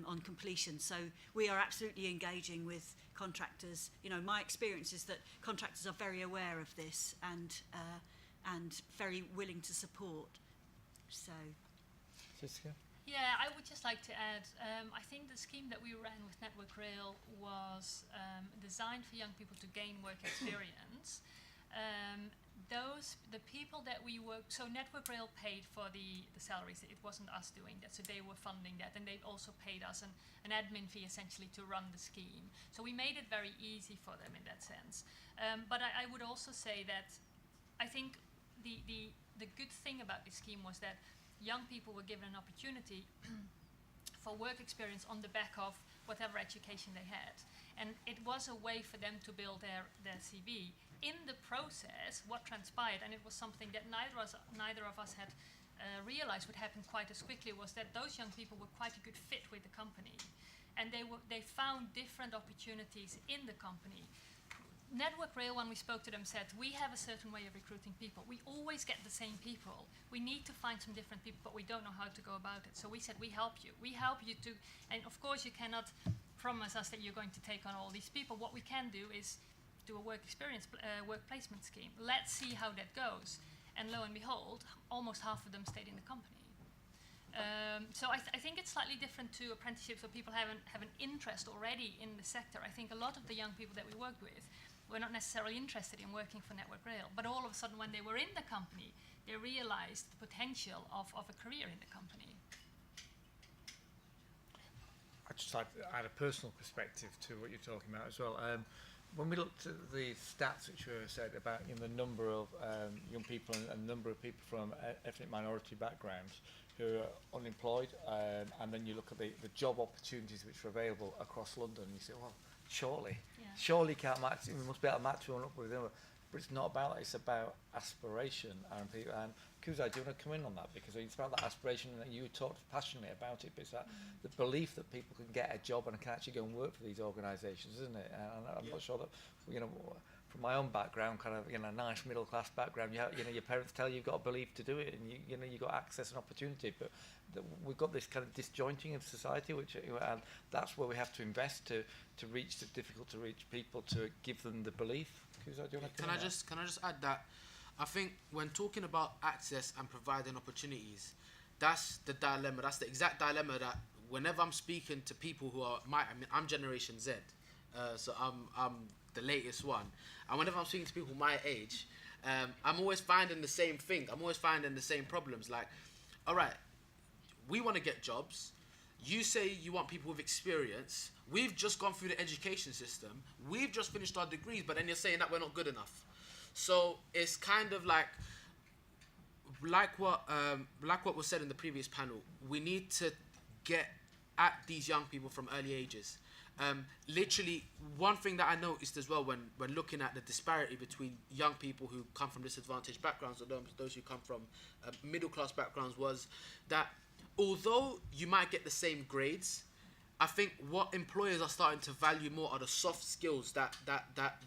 B: on completion. So we are absolutely engaging with contractors. My experience is that contractors are very aware of this, and and very willing to support. So,
A: CECA?
E: Yeah, I would just like to add, I think the scheme that we ran with Network Rail was designed for young people to gain work experience. The people that we worked, so Network Rail paid for the salaries, it wasn't us doing that, so they were funding that, and they also paid us an admin fee essentially to run the scheme. So we made it very easy for them in that sense. But I would also say that I think the good thing about this scheme was that young people were given an opportunity for work experience on the back of whatever education they had. And it was a way for them to build their CV. In the process, what transpired, and it was something that neither of us had realized would happen quite as quickly, was that those young people were quite a good fit with the company. And they found different opportunities in the company. Network Rail, when we spoke to them, said, we have a certain way of recruiting people. We always get the same people. We need to find some different people, but we don't know how to go about it. So we said, we help you. We help you to, and of course you cannot promise us that you're going to take on all these people. What we can do is do a work experience, work placement scheme. Let's see how that goes. And lo and behold, almost half of them stayed in the company. So I think it's slightly different to apprenticeships where people have an interest already in the sector. I think a lot of the young people that we worked with were not necessarily interested in working for Network Rail, but all of a sudden when they were in the company, they realized the potential of a career in the company.
A: I'd just like to add a personal perspective to what you're talking about as well. When we looked at the stats which were said about the number of young people and the number of people from ethnic minority backgrounds who are unemployed, and then you look at the job opportunities which are available across London, you say, well, surely can't match. We must be able to match one up with another. But it's not about that. It's about aspiration and people. And Kuzai, do you want to come in on that, because it's about that aspiration, and you talked passionately about it. But it's that the belief that people can get a job and can actually go and work for these organisations, isn't it? And I'm not sure that from my own background, kind of nice middle class background, your parents tell you you've got a belief to do it, and you've got access and opportunity. But we've got this kind of disjointing of society, which and that's where we have to invest to reach the difficult to reach people, to give them the belief. Kuzai, do you want to
C: Can I just add that I think when talking about access and providing opportunities, that's the dilemma. That's the exact dilemma that whenever I'm speaking to people who are I'm Generation Z, so I'm the latest one, and whenever I'm speaking to people my age, I'm always finding the same thing. I'm always finding the same problems. Like, all right, we want to get jobs. You say you want people with experience. We've just gone through the education system. We've just finished our degrees, but then you're saying that we're not good enough. So it's kind of like what was said in the previous panel. We need to get at these young people from early ages. Literally, one thing that I noticed as well when looking at the disparity between young people who come from disadvantaged backgrounds and those who come from middle class backgrounds was that although you might get the same grades, I think what employers are starting to value more are the soft skills that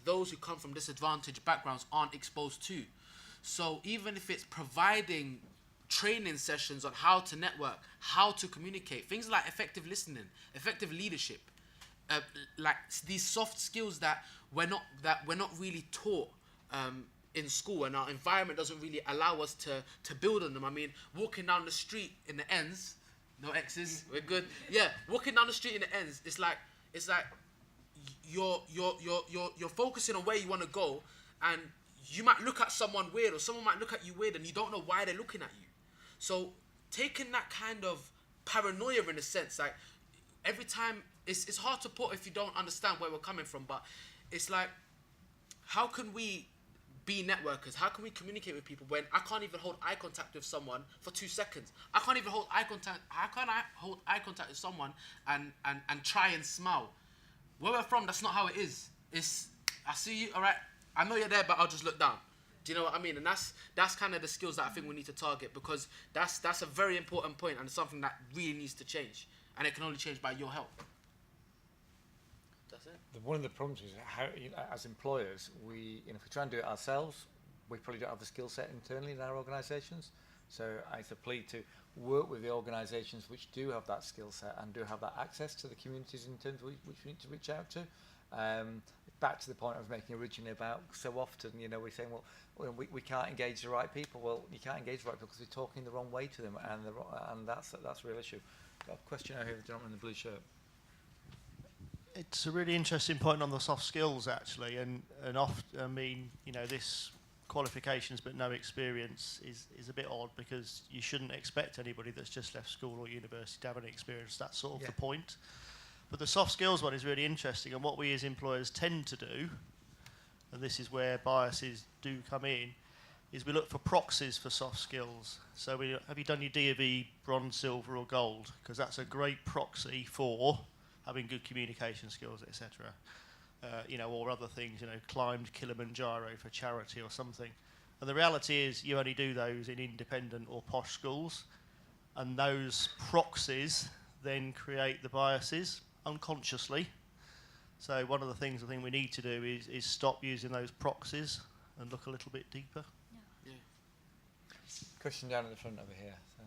C: those who come from disadvantaged backgrounds aren't exposed to. So even if it's providing training sessions on how to network, how to communicate, things like effective listening, effective leadership, like these soft skills that we're not really taught in school, and our environment doesn't really allow us to build on them. I mean, walking down the street in the ends, no X's, we're good. Yeah, walking down the street in the ends, it's like you're focusing on where you want to go, and you might look at someone weird, or someone might look at you weird, and you don't know why they're looking at you. So taking that kind of paranoia in a sense, like every time, it's hard to put if you don't understand where we're coming from, but it's like, how can we be networkers? How can we communicate with people when I can't even hold eye contact with someone for 2 seconds? I can't even hold eye contact. How can I hold eye contact with someone and try and smile? Where we're from, that's not how it is. It's, I see you, all right, I know you're there, but I'll just look down. Do you know what I mean? And that's kind of the skills that I think we need to target, because that's a very important point, and it's something that really needs to change, and it can only change by your help. That's it.
A: One of the problems is how, as employers, if we try and do it ourselves, we probably don't have the skill set internally in our organisations. So it's a plea to work with the organisations which do have that skill set and do have that access to the communities in terms of which we need to reach out to, Back to the point I was making originally about so often, we're saying, well, we can't engage the right people. Well, you can't engage the right people because we're talking the wrong way to them, and that's a real issue. Got a question over here, the gentleman in the blue shirt.
G: It's a really interesting point on the soft skills, actually, and often, this qualifications but no experience is a bit odd, because you shouldn't expect anybody that's just left school or university to have any experience. That's sort of the point. But the soft skills one is really interesting, and what we as employers tend to do, and this is where biases do come in, is we look for proxies for soft skills. So have you done your DOV bronze, silver or gold? Because that's a great proxy for having good communication skills, etc. Or other things, climbed Kilimanjaro for charity or something. And the reality is you only do those in independent or posh schools, and those proxies then create the biases unconsciously. So one of the things I think we need to do is stop using those proxies and look a little bit deeper.
C: Yeah.
A: Question down at the front over here. So.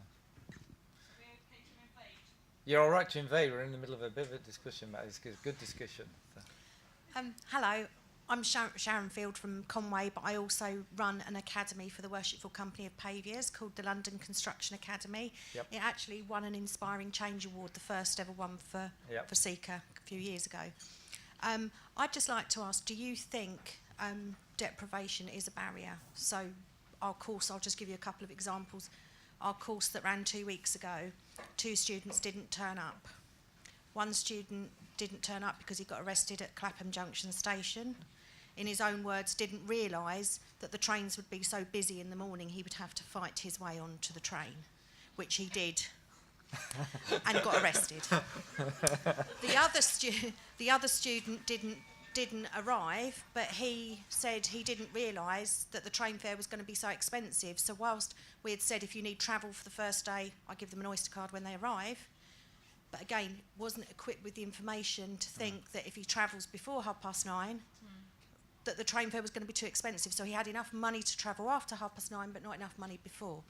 A: You're all right to invade. We're in the middle of a bit of a discussion, but it's a good discussion. So.
H: Hello, I'm Sharon Field from Conway, but I also run an academy for the Worshipful Company of Paviours called the London Construction Academy.
A: Yep.
H: It actually won an Inspiring Change Award, the first ever one for CECA a few years ago. I'd just like to ask, do you think deprivation is a barrier? So our course, I'll just give you a couple of examples. Our course that ran 2 weeks ago, 2 students didn't turn up. One student didn't turn up because he got arrested at Clapham Junction station. In his own words, didn't realise that the trains would be so busy in the morning he would have to fight his way onto the train, which he did and got arrested. The other student didn't arrive, but he said he didn't realise that the train fare was going to be so expensive. So whilst we had said if you need travel for the first day, I give them an Oyster card when they arrive, but again, wasn't equipped with the information to think that if he travels before 9:30, that the train fare was going to be too expensive. So he had enough money to travel after 9:30, but not enough money before.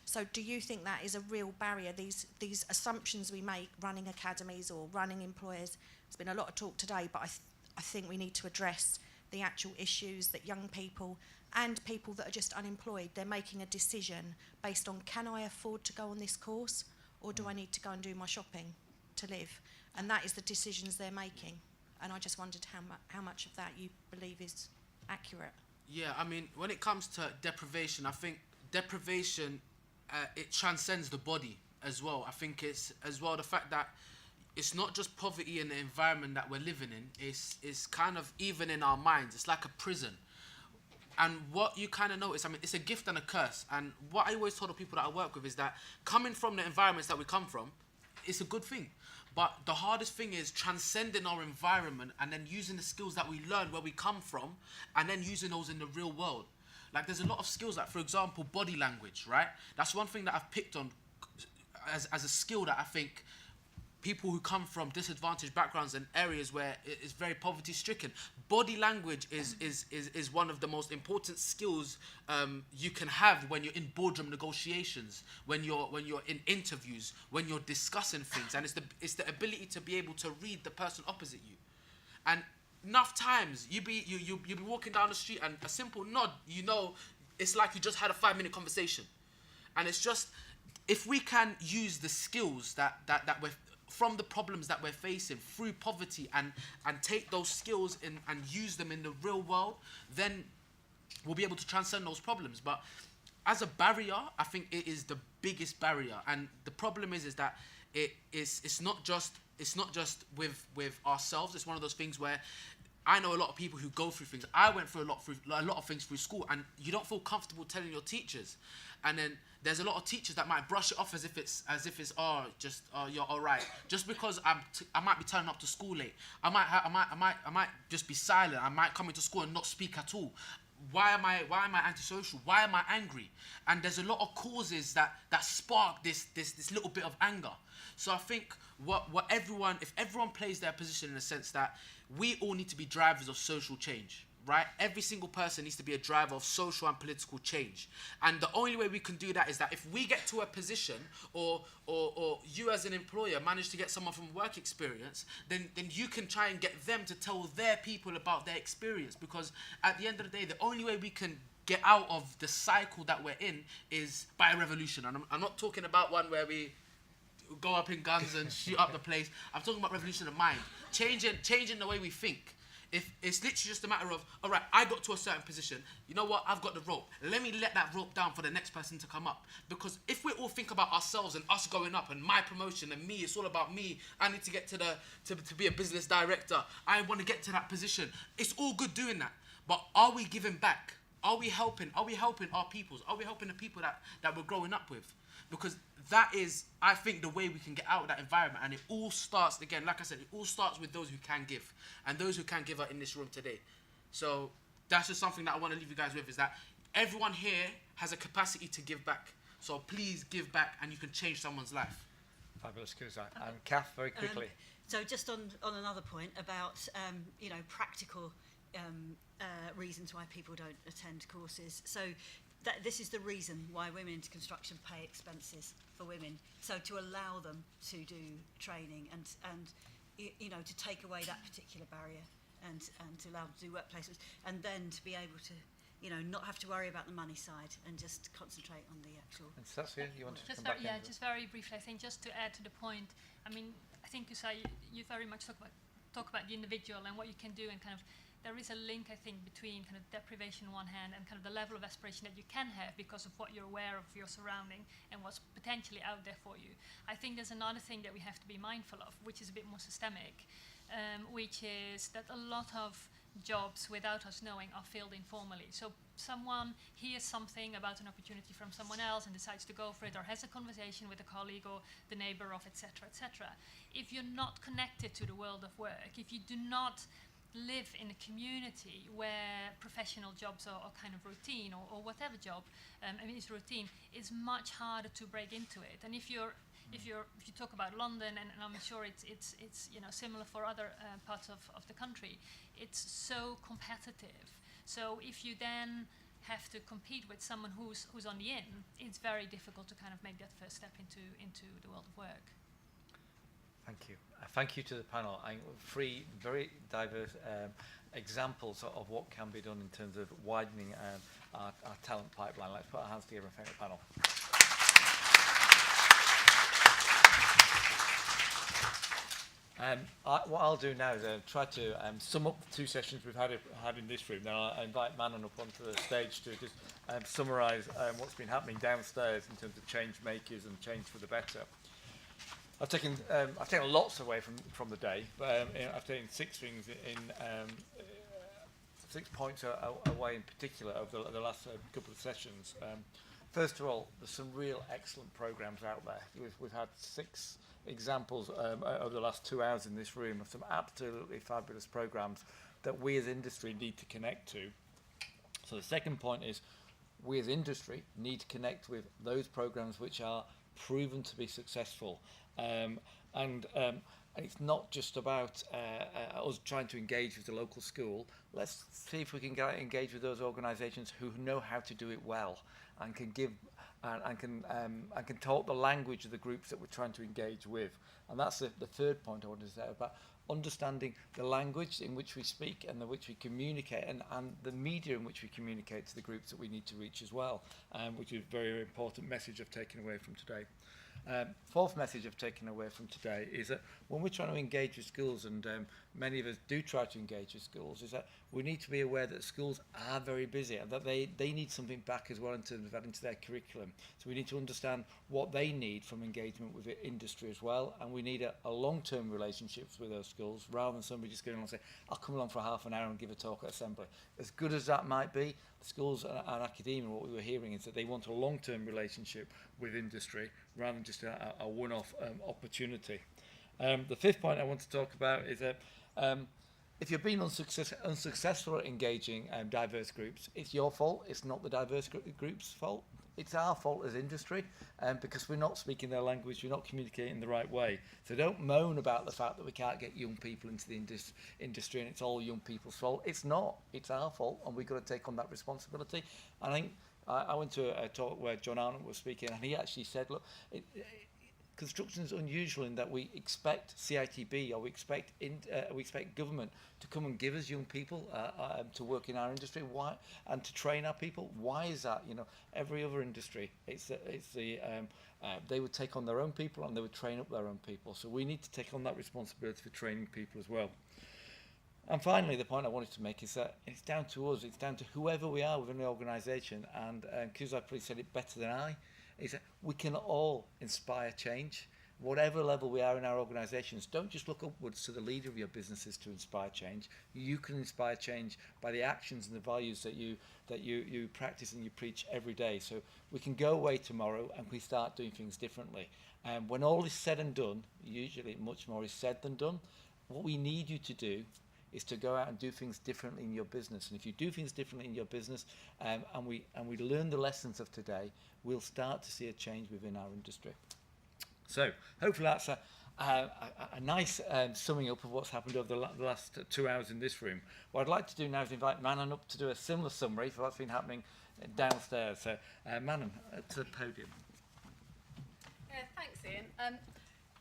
H: So do you think that is a real barrier, these assumptions we make running academies or running employers? There's been a lot of talk today, but I think we need to address the actual issues that young people and people that are just unemployed, they're making a decision based on, can I afford to go on this course, or do I need to go and do my shopping to live? And that is the decisions they're making. And I just wondered how much of that you believe is accurate.
C: Yeah, I mean, when it comes to deprivation, I think deprivation, it transcends the body as well. I think it's as well the fact that it's not just poverty in the environment that we're living in, it's kind of even in our minds. It's like a prison. And what you kind of notice, I mean, it's a gift and a curse. And what I always tell the people that I work with is that coming from the environments that we come from, it's a good thing. But the hardest thing is transcending our environment and then using the skills that we learn where we come from and then using those in the real world. Like there's a lot of skills, like for example, body language, right? That's one thing that I've picked on as a skill that I think people who come from disadvantaged backgrounds and areas where it's very poverty stricken. Body language is one of the most important skills you can have when you're in boardroom negotiations, when you're in interviews, when you're discussing things, and it's the ability to be able to read the person opposite you. And enough times you be walking down the street and a simple nod, it's like you just had a 5-minute conversation. And it's just, if we can use the skills that we're from the problems that we're facing through poverty and take those skills and use them in the real world, then we'll be able to transcend those problems. But as a barrier, I think it is the biggest barrier. And the problem is that it's not just with ourselves. It's one of those things where I know a lot of people who go through things. I went through a lot of things through school, and you don't feel comfortable telling your teachers. And then there's a lot of teachers that might brush it off as if it's you're all right. Just because I might be turning up to school late. I might just be silent. I might come into school and not speak at all. Why am I antisocial? Why am I angry? And there's a lot of causes that spark this little bit of anger. So I think if everyone plays their position in the sense that we all need to be drivers of social change. right? Every single person needs to be a driver of social and political change. And the only way we can do that is that if we get to a position, or you as an employer manage to get someone from work experience, then you can try and get them to tell their people about their experience. Because at the end of the day, the only way we can get out of the cycle that we're in is by a revolution. And I'm not talking about one where we go up in guns and shoot up the place. I'm talking about revolution of mind, changing the way we think. If it's literally just a matter of, all right, I got to a certain position, you know what, I've got the rope. Let me let that rope down for the next person to come up. Because if we all think about ourselves and us going up and my promotion and me, it's all about me. I need to get to be a business director. I want to get to that position. It's all good doing that. But are we giving back? Are we helping? Are we helping our peoples? Are we helping the people that we're growing up with? Because that is, I think, the way we can get out of that environment. And it all starts, again, like I said, it all starts with those who can give. And those who can give are in this room today. So that's just something that I want to leave you guys with, is that everyone here has a capacity to give back. So please give back and you can change someone's life.
A: Fabulous, Kuzai. And Kath, very quickly.
B: So just on another point about, practical reasons why people don't attend courses. So this is the reason why women into construction pay expenses for women. So to allow them to do training and to take away that particular barrier and to allow them to do work placements, and then to be able to, not have to worry about the money side and just concentrate on the actual.
A: And Saskia, you want to
E: Just
A: come back in?
E: just very briefly, I think, just to add to the point, I mean, I think you very much talk about the individual and what you can do, and kind of there is a link, I think, between kind of deprivation on one hand and kind of the level of aspiration that you can have because of what you're aware of your surrounding and what's potentially out there for you. I think there's another thing that we have to be mindful of, which is a bit more systemic, which is that a lot of jobs, without us knowing, are filled informally. So someone hears something about an opportunity from someone else and decides to go for it, or has a conversation with a colleague or the neighbor of, etc., etc. If you're not connected to the world of work, if you do not live in a community where professional jobs are kind of routine, or whatever job is routine, it's much harder to break into it. And if you talk about London, and I'm sure it's similar for other parts of the country, it's so competitive. So if you then have to compete with someone who's on the in, it's very difficult to kind of make that first step into the world of work.
A: Thank you. Thank you to the panel. Three very diverse examples of what can be done in terms of widening our talent pipeline. Let's put our hands together and thank the panel. What I'll do now is try to sum up the two sessions we've had in this room. Then I'll invite Manon up onto the stage to just summarise what's been happening downstairs in terms of change makers and change for the better. I've taken lots away from the day, but I've taken 6 things 6 points away in particular over the last couple of sessions. First of all, there's some real excellent programs out there. We've had 6 examples over the last 2 hours in this room of some absolutely fabulous programs that we as industry need to connect to. So the second point is we as industry need to connect with those programs which are proven to be successful. And it's not just about us trying to engage with the local school. Let's see if we can engage with those organisations who know how to do it well and can give and can talk the language of the groups that we're trying to engage with. And that's the third point I wanted to say about understanding the language in which we speak and in which we communicate, and the media in which we communicate to the groups that we need to reach as well, which is a very, very important message I've taken away from today. Fourth message I've taken away from today is that when we're trying to engage with schools, and many of us do try to engage with schools, is that we need to be aware that schools are very busy and that they need something back as well in terms of adding to their curriculum. So we need to understand what they need from engagement with the industry as well, and we need a long-term relationships with those schools rather than somebody just going along and say, I'll come along for half an hour and give a talk at assembly. As good as that might be, the schools and academia, what we were hearing is that they want a long-term relationship with industry rather than just a one-off opportunity. The fifth point I want to talk about is that if you're being unsuccessful at engaging diverse groups, it's your fault. It's not the diverse group's fault. It's our fault as industry, because we're not speaking their language, we're not communicating the right way. So don't moan about the fact that we can't get young people into the industry and it's all young people's fault. It's not. It's our fault, and we've got to take on that responsibility. I think I went to a talk where John Arnott was speaking, and he actually said, look, construction is unusual in that we expect CITB or we expect government to come and give us young people to work in our industry. Why? And to train our people. Why is that? You know, every other industry, they would take on their own people and they would train up their own people. So we need to take on that responsibility for training people as well. And finally, the point I wanted to make is that it's down to us. It's down to whoever we are within the organisation. And Kuzai probably said it better than I. Is that we can all inspire change, whatever level we are in our organisations. Don't just look upwards to the leader of your businesses to inspire change. You can inspire change by the actions and the values that you practice and you preach every day. So we can go away tomorrow and we start doing things differently. And when all is said and done, usually much more is said than done. What we need you to do is to go out and do things differently in your business. And if you do things differently in your business, and we learn the lessons of today, we'll start to see a change within our industry. So hopefully that's a nice summing up of what's happened over the last 2 hours in this room. What I'd like to do now is invite Manon up to do a similar summary for what's been happening downstairs. So Manon, to the podium.
I: Yeah, thanks, Ian.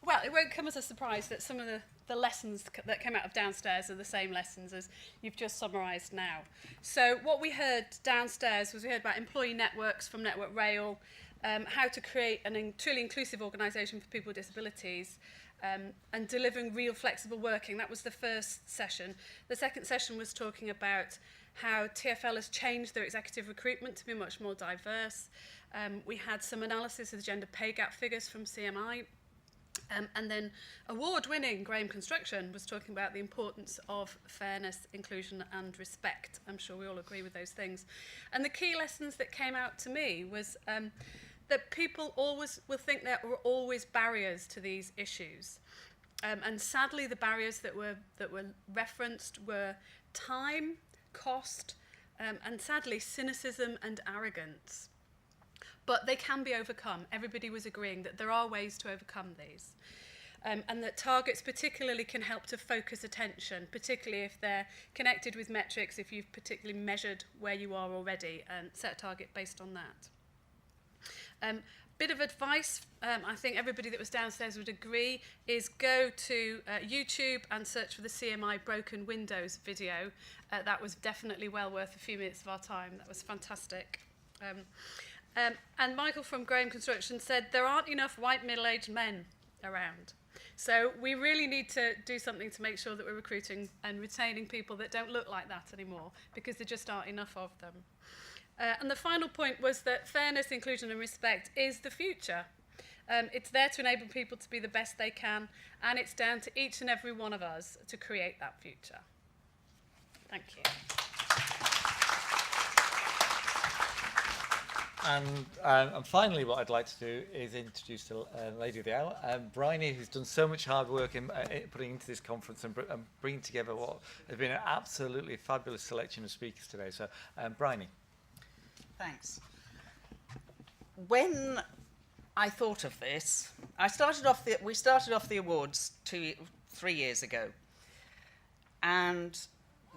I: Well, it won't come as a surprise that some of the lessons that came out of downstairs are the same lessons as you've just summarised now. So what we heard downstairs was we heard about employee networks from Network Rail, how to create a truly inclusive organisation for people with disabilities, and delivering real flexible working. That was the first session. The second session was talking about how TfL has changed their executive recruitment to be much more diverse. We had some analysis of the gender pay gap figures from CMI. And then award-winning Graham Construction was talking about the importance of fairness, inclusion and respect. I'm sure we all agree with those things. And the key lessons that came out to me was that people always will think there are always barriers to these issues. And sadly, the barriers that were referenced were time, cost, and sadly, cynicism and arrogance. But they can be overcome. Everybody was agreeing that there are ways to overcome these. And that targets particularly can help to focus attention, particularly if they're connected with metrics, if you've particularly measured where you are already, and set a target based on that. Bit of advice, I think everybody that was downstairs would agree, is go to YouTube and search for the CMI Broken Windows video. That was definitely well worth a few minutes of our time. That was fantastic. And Michael from Graham Construction said there aren't enough white middle-aged men around. So we really need to do something to make sure that we're recruiting and retaining people that don't look like that anymore, because there just aren't enough of them. And the final point was that fairness, inclusion and respect is the future. It's there to enable people to be the best they can, and it's down to each and every one of us to create that future. Thank you.
A: And finally, what I'd like to do is introduce the lady of the hour, Bryony, who's done so much hard work in putting into this conference and bringing together what has been an absolutely fabulous selection of speakers today. So, Bryony.
J: Thanks. When I thought of this, we started off the awards 3 years ago, and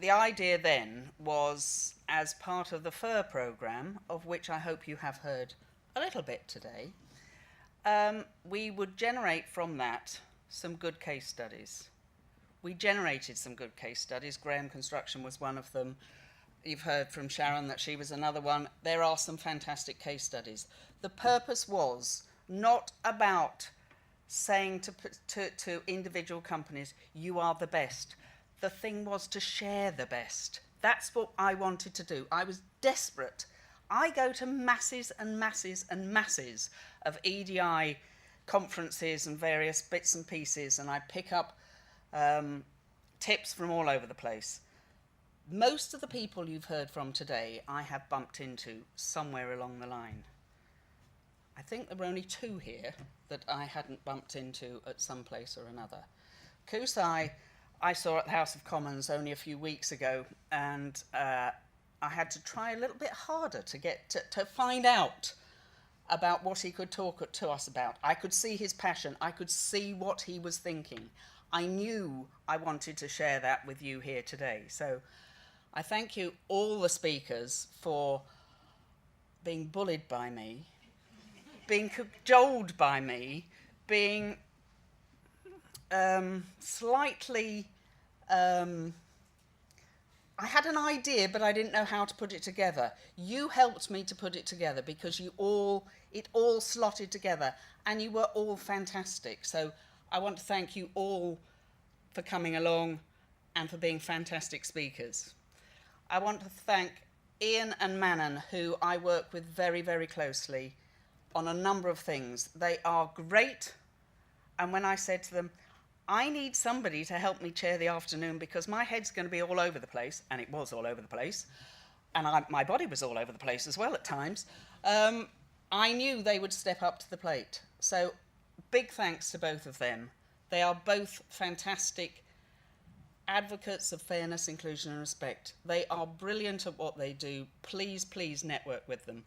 J: the idea then was, as part of the FUR programme, of which I hope you have heard a little bit today, we would generate from that some good case studies. We generated some good case studies. Graham Construction was one of them. You've heard from Sharon that she was another one. There are some fantastic case studies. The purpose was not about saying to individual companies, you are the best. The thing was to share the best. That's what I wanted to do. I was desperate. I go to masses and masses and masses of EDI conferences and various bits and pieces, and I pick up tips from all over the place. Most of the people you've heard from today, I have bumped into somewhere along the line. I think there were only 2 here that I hadn't bumped into at some place or another. Kusai, I saw at the House of Commons only a few weeks ago, and I had to try a little bit harder to get to find out about what he could talk to us about. I could see his passion. I could see what he was thinking. I knew I wanted to share that with you here today. So I thank you, all the speakers, for being bullied by me, being cajoled by me, being slightly... I had an idea, but I didn't know how to put it together. You helped me to put it together because it all slotted together, and you were all fantastic. So I want to thank you all for coming along and for being fantastic speakers. I want to thank Ian and Manon, who I work with very, very closely on a number of things. They are great, and when I said to them, I need somebody to help me chair the afternoon because my head's going to be all over the place, and it was all over the place, and my body was all over the place as well at times. I knew they would step up to the plate. So big thanks to both of them. They are both fantastic advocates of fairness, inclusion and respect. They are brilliant at what they do. Please, please network with them.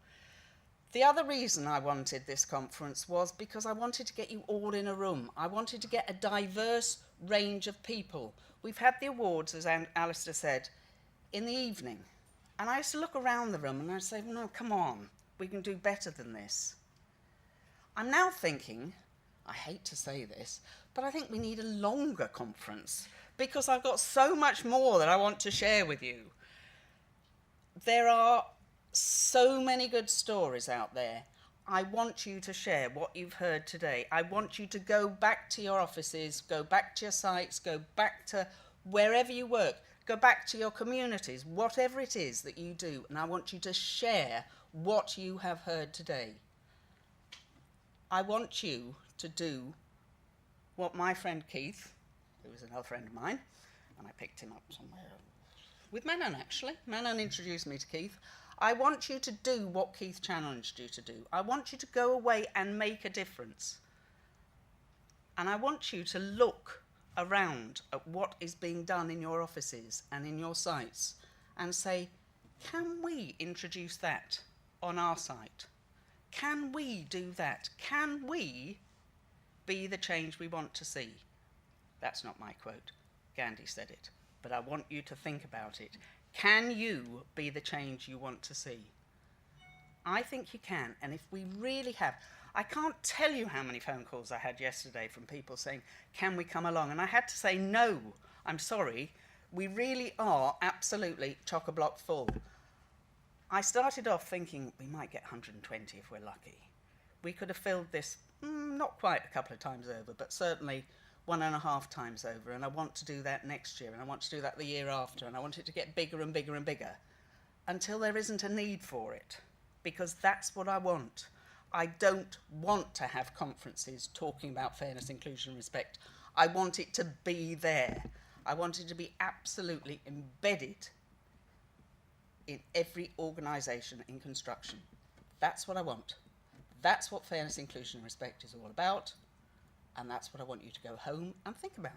J: The other reason I wanted this conference was because I wanted to get you all in a room. I wanted to get a diverse range of people. We've had the awards, as Alistair said, in the evening. And I used to look around the room and I'd say, no, come on, we can do better than this. I'm now thinking, I hate to say this, but I think we need a longer conference because I've got so much more that I want to share with you. There are so many good stories out there. I want you to share what you've heard today. I want you to go back to your offices, go back to your sites, go back to wherever you work, go back to your communities, whatever it is that you do, and I want you to share what you have heard today. I want you to do what my friend Keith, who is another friend of mine, and I picked him up somewhere, with Manon actually. Manon introduced me to Keith. I want you to do what Keith challenged you to do. I want you to go away and make a difference. And I want you to look around at what is being done in your offices and in your sites and say, can we introduce that on our site? Can we do that? Can we be the change we want to see? That's not my quote. Gandhi said it. But I want you to think about it. Can you be the change you want to see? I think you can, and if we really have... I can't tell you how many phone calls I had yesterday from people saying, can we come along? And I had to say, no, I'm sorry, we really are absolutely chock-a-block full. I started off thinking we might get 120 if we're lucky. We could have filled this, not quite a couple of times over, but certainly 1.5 times over, and I want to do that next year, and I want to do that the year after, and I want it to get bigger and bigger and bigger until there isn't a need for it, because that's what I want. I don't want to have conferences talking about fairness, inclusion and respect. I want it to be there. I want it to be absolutely embedded in every organisation in construction. That's what I want. That's what fairness, inclusion and respect is all about. And that's what I want you to go home and think about.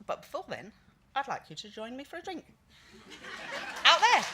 J: But before then, I'd like you to join me for a drink. Out there!